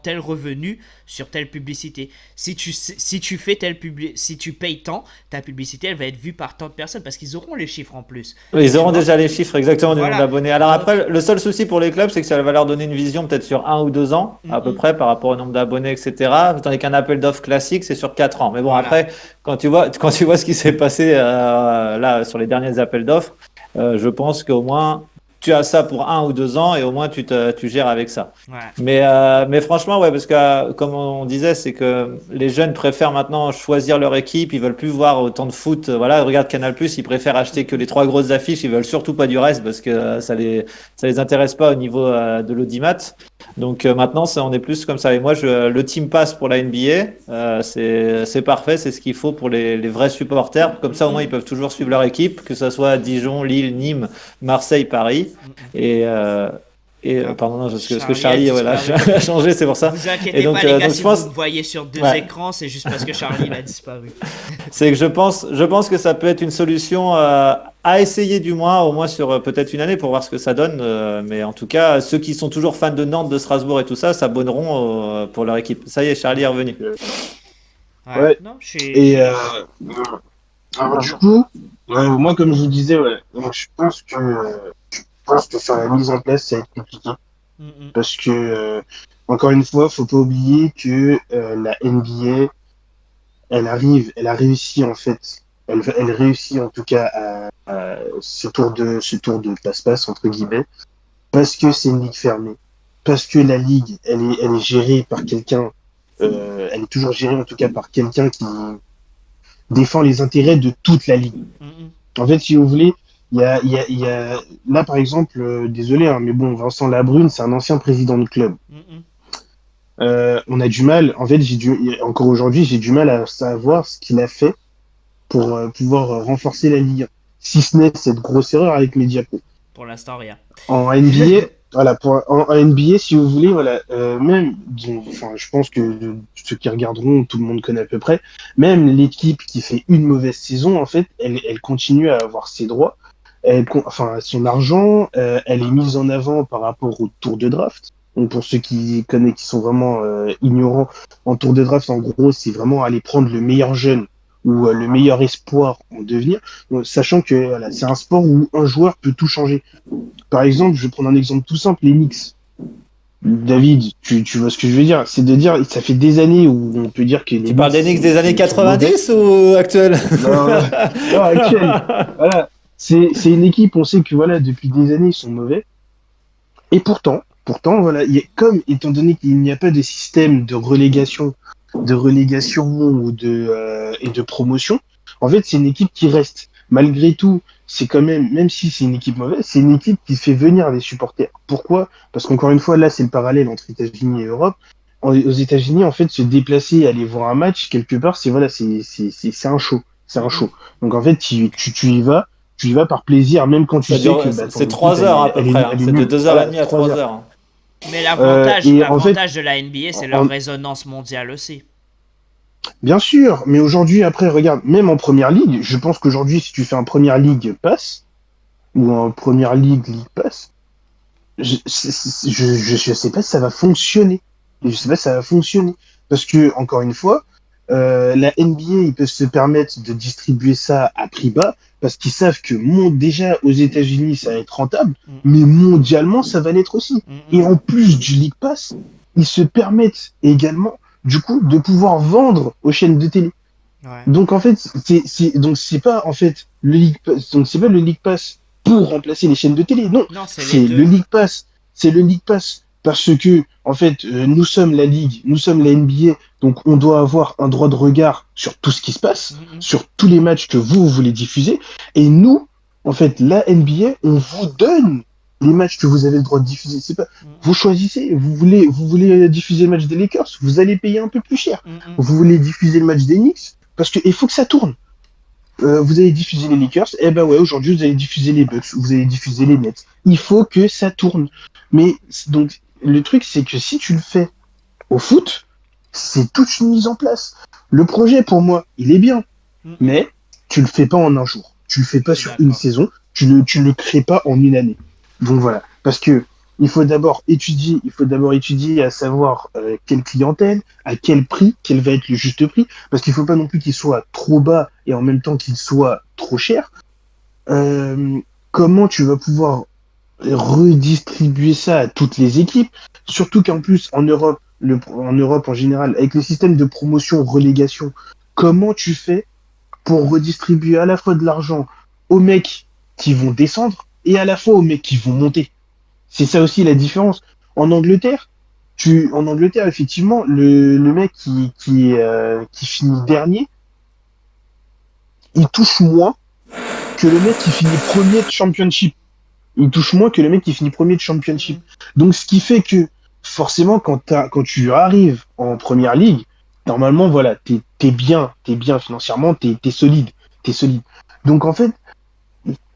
tel revenu sur telle publicité. Si tu fais si tu payes tant, ta publicité elle va être vue par tant de personnes parce qu'ils auront les chiffres en plus. Ils auront Tu vois. déjà les chiffres exactement du Voilà. nombre d'abonnés. Alors Donc- après, le seul souci pour les clubs, c'est que ça va leur donner une vision peut-être sur 1 ou 2 ans, à peu Mhm. près, par rapport au nombre d'abonnés, etc. Tandis qu'un appel d'offres classique, c'est sur 4 ans. Mais bon, Voilà. après, quand tu vois ce qui s'est passé là sur les derniers appels d'offres, je pense qu'au moins tu as ça pour 1 ou 2 ans et au moins tu gères avec ça. Ouais. Mais franchement, ouais, parce que comme on disait, c'est que les jeunes préfèrent maintenant choisir leur équipe, ils veulent plus voir autant de foot. Voilà, regarde Canal+, ils préfèrent acheter que les 3 grosses affiches, ils veulent surtout pas du reste parce que ça les intéresse pas au niveau de l'audimat. Donc maintenant, on est plus comme ça. Et moi, le Team Pass pour la NBA, c'est parfait, c'est ce qu'il faut pour les vrais supporters. Comme ça, au moins, ils peuvent toujours suivre leur équipe, que ce soit Dijon, Lille, Nîmes, Marseille, Paris. Pardon, non, parce que Charlie a changé, c'est pour ça. Vous inquiétez Et donc, pas, les gars, donc, si je pense... vous me voyez sur 2 écrans, c'est juste parce que Charlie il a disparu. C'est que je pense que ça peut être une solution à essayer du moins, au moins sur peut-être une année pour voir ce que ça donne. Mais en tout cas, ceux qui sont toujours fans de Nantes, de Strasbourg et tout ça, s'abonneront pour leur équipe. Ça y est, Charlie est revenu. Ouais. Non, Et alors, du coup, moi, comme je vous disais, donc, je pense que faire la mise en place, ça va être compliqué. Parce que, encore une fois, faut pas oublier que la NBA, elle a réussi en fait, elle réussit en tout cas à ce tour de passe-passe entre guillemets, parce que c'est une ligue fermée, parce que la ligue, elle est gérée par quelqu'un, elle est toujours gérée en tout cas par quelqu'un qui défend les intérêts de toute la ligue. En fait, si vous voulez, il y a là par exemple, désolé, hein, mais bon, Vincent Labrune, c'est un ancien président du club. On a du mal, en fait, encore aujourd'hui, j'ai du mal à savoir ce qu'il a fait pour pouvoir renforcer la Ligue 1. Si ce n'est cette grosse erreur avec Mediapro. Pour l'instant, rien. En NBA, voilà, en NBA, si vous voulez, voilà, même, enfin, je pense que ceux qui regarderont, tout le monde connaît à peu près, même l'équipe qui fait une mauvaise saison, en fait, elle continue à avoir ses droits, son argent, elle est mise en avant par rapport au tour de draft. Donc pour ceux qui connaissent, qui sont vraiment ignorants, en tour de draft, en gros, c'est vraiment aller prendre le meilleur jeune ou le meilleur espoir en devenir, sachant que voilà, c'est un sport où un joueur peut tout changer. Par exemple, je vais prendre un exemple tout simple, les Knicks. David, tu vois ce que je veux dire? C'est de dire, ça fait des années où on peut dire que les Tu parles des Knicks des années 90 ou actuelles? Non, actuelles. Voilà. C'est une équipe, on sait que voilà, depuis des années, ils sont mauvais. Et pourtant, voilà, étant donné qu'il n'y a pas de système de relégation ou et de promotion, en fait, c'est une équipe qui reste. Malgré tout, c'est quand même si c'est une équipe mauvaise, c'est une équipe qui fait venir des supporters. Pourquoi? Parce qu'encore une fois, là, c'est le parallèle entre États-Unis et Europe. Aux États-Unis, en fait, se déplacer, aller voir un match, quelque part, c'est un show. C'est un show. Donc, en fait, tu y vas par plaisir, même quand tu sais que c'est 3 heures à peu près. C'est de 2h30 à 3 heures. Mais l'avantage de la NBA, c'est leur résonance mondiale aussi. Bien sûr, mais aujourd'hui, après, regarde, même en première ligue, je pense qu'aujourd'hui, si tu fais un première ligue pass, ou un première ligue pass, je sais pas si ça va fonctionner. Parce que, encore une fois, la NBA, ils peuvent se permettre de distribuer ça à prix bas, parce qu'ils savent que déjà aux États-Unis, ça va être rentable, mais mondialement, ça va l'être aussi. Et en plus du League Pass, ils se permettent également, du coup, de pouvoir vendre aux chaînes de télé. Ouais. Donc en fait, c'est pas en fait le League Pass, donc c'est pas le League Pass pour remplacer les chaînes de télé. Non, c'est le League Pass. C'est le League Pass parce que en fait, nous sommes la Ligue, nous sommes la NBA, donc on doit avoir un droit de regard sur tout ce qui se passe, sur tous les matchs que vous voulez diffuser. Et nous, en fait, la NBA, on vous donne les matchs que vous avez le droit de diffuser. C'est pas, vous choisissez. Vous voulez diffuser le match des Lakers, vous allez payer un peu plus cher. Vous voulez diffuser le match des Knicks, parce que il faut que ça tourne. Vous allez diffuser les Lakers, et ben ouais, aujourd'hui vous allez diffuser les Bucks, vous allez diffuser les Nets. Il faut que ça tourne. Mais donc le truc c'est que si tu le fais au foot, c'est toute une mise en place. Le projet pour moi, il est bien, mais tu le fais pas en un jour. Tu le fais pas sur une saison. Tu le crées pas en une année. Donc voilà, parce que il faut d'abord étudier à savoir quelle clientèle, à quel prix, quel va être le juste prix, parce qu'il faut pas non plus qu'il soit trop bas et en même temps qu'il soit trop cher. Comment tu vas pouvoir redistribuer ça à toutes les équipes, surtout qu'en plus en Europe en général, avec le système de promotion-relégation, comment tu fais pour redistribuer à la fois de l'argent aux mecs qui vont descendre, et à la fois aux mecs qui vont monter. C'est ça aussi la différence. En Angleterre, effectivement, le mec qui finit dernier, il touche moins que le mec qui finit premier de championship. Il touche moins que le mec qui finit premier de championship. Donc, ce qui fait que, forcément, quand tu arrives en première ligue, normalement, voilà, t'es bien financièrement, t'es solide, Donc, en fait,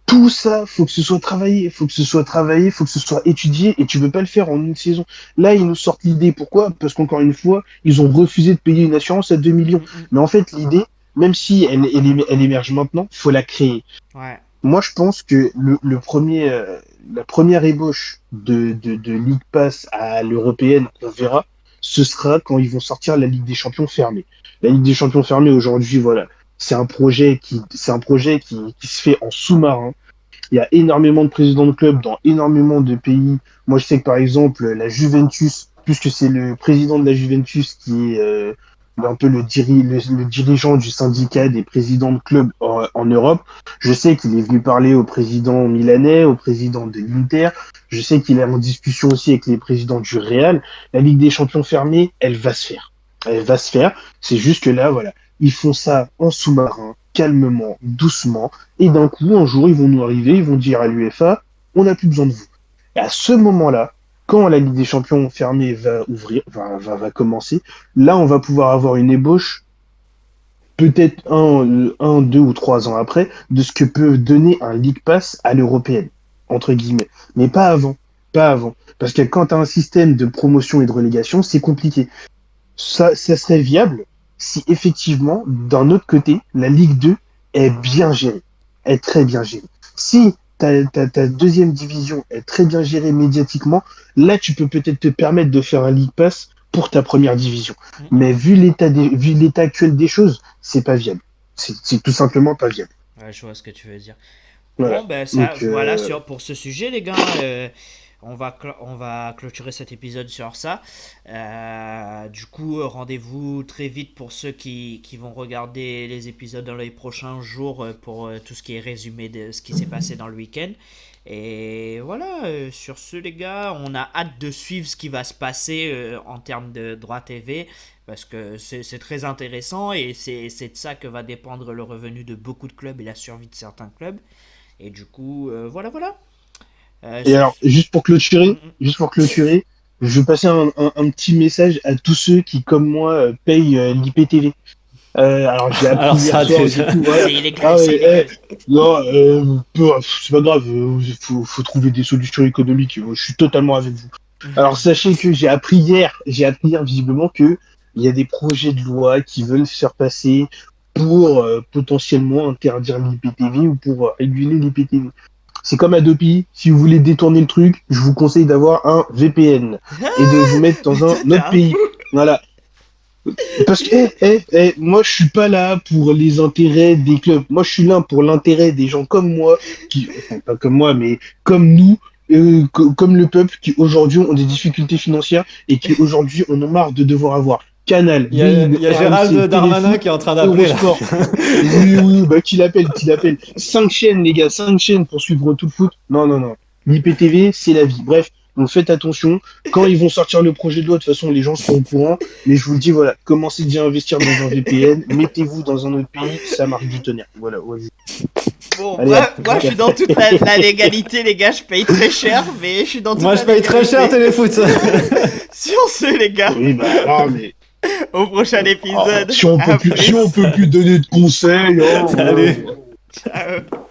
tout ça, faut que ce soit travaillé, faut que ce soit étudié, et tu peux pas le faire en une saison. Là, ils nous sortent l'idée. Pourquoi? Parce qu'encore une fois, ils ont refusé de payer une assurance à 2 millions. Mais en fait, l'idée, même si elle émerge maintenant, faut la créer. Ouais. Moi, je pense que la première ébauche de League Pass à l'européenne, on verra, ce sera quand ils vont sortir la Ligue des Champions fermée. La Ligue des Champions fermée, aujourd'hui, voilà, c'est un projet qui se fait en sous-marin. Il y a énormément de présidents de clubs dans énormément de pays. Moi, je sais que par exemple, la Juventus, puisque c'est le président de la Juventus qui est un peu le dirigeant du syndicat des présidents de clubs en Europe, je sais qu'il est venu parler au président milanais, au président de l'Inter. Je sais qu'il est en discussion aussi avec les présidents du Real. La Ligue des Champions fermée, elle va se faire. Elle va se faire. C'est juste que là, voilà, ils font ça en sous-marin, calmement, doucement. Et d'un coup, un jour, ils vont nous arriver, ils vont dire à l'UEFA, on n'a plus besoin de vous. Et à ce moment-là, quand la Ligue des Champions fermée va ouvrir, va commencer, là, on va pouvoir avoir une ébauche, peut-être 2 ou 3 ans après, de ce que peut donner un League Pass à l'européenne, entre guillemets. Mais pas avant. Pas avant. Parce que quand tu as un système de promotion et de relégation, c'est compliqué. Ça serait viable si effectivement, d'un autre côté, la Ligue 2 est bien gérée, est très bien gérée. Si ta deuxième division est très bien gérée médiatiquement, là, tu peux peut-être te permettre de faire un League Pass pour ta première division. Mais vu l'état actuel des choses, c'est pas viable. C'est tout simplement pas viable. Ouais, je vois ce que tu veux dire. Voilà. Bon, ben ça, Donc, voilà pour ce sujet, les gars. On va clôturer cet épisode sur ça. Du coup, rendez-vous très vite pour ceux qui vont regarder les épisodes dans les prochains jours pour tout ce qui est résumé de ce qui s'est passé dans le week-end. Et voilà, sur ce, les gars, on a hâte de suivre ce qui va se passer en termes de droit TV. Parce que c'est très intéressant et c'est de ça que va dépendre le revenu de beaucoup de clubs et la survie de certains clubs. Et du coup, voilà. Et alors, juste pour clôturer, je vais passer un petit message à tous ceux qui, comme moi, payent l'IPTV. Alors, j'ai appris Alors ça, hier soir, déjà. du coup, voilà. c'est illégal, Ah c'est ouais, illégal. non, c'est pas grave, faut trouver des solutions économiques. Moi, je suis totalement avec vous. Alors, sachez que j'ai appris hier visiblement que il y a des projets de loi qui veulent se faire passer pour potentiellement interdire l'IPTV ou pour réguler l'IPTV. C'est comme Adopi, si vous voulez détourner le truc, je vous conseille d'avoir un VPN et de vous mettre dans un autre pays. Voilà. Parce que moi je suis pas là pour les intérêts des clubs. Moi je suis là pour l'intérêt des gens comme moi, enfin pas comme moi, mais comme nous, comme le peuple qui aujourd'hui ont des difficultés financières et qui aujourd'hui en ont marre de devoir avoir Canal, Il y a BeIN, Gérald RMC, Darmanin Téléfoot, qui est en train d'appeler là. Eurosport. Oui, bah qu'il appelle. 5 chaînes, les gars, 5 chaînes pour suivre tout le foot. Non. L'IPTV, c'est la vie. Bref, donc faites attention. Quand ils vont sortir le projet de loi, de toute façon, les gens seront au courant. Mais je vous le dis, voilà, commencez déjà à investir dans un VPN, mettez-vous dans un autre pays, ça marche du tonnerre. Voilà, vas-y. Bon, Allez, moi je suis dans toute la légalité, les gars. Je paye très cher, mais je suis dans toute Moi, la je paye très cher légalité. Téléfoot. Sur ce, les gars, Oui, bah, non, mais. au prochain épisode. Si on À peut plus plus. donner de conseils, Allez. Ciao.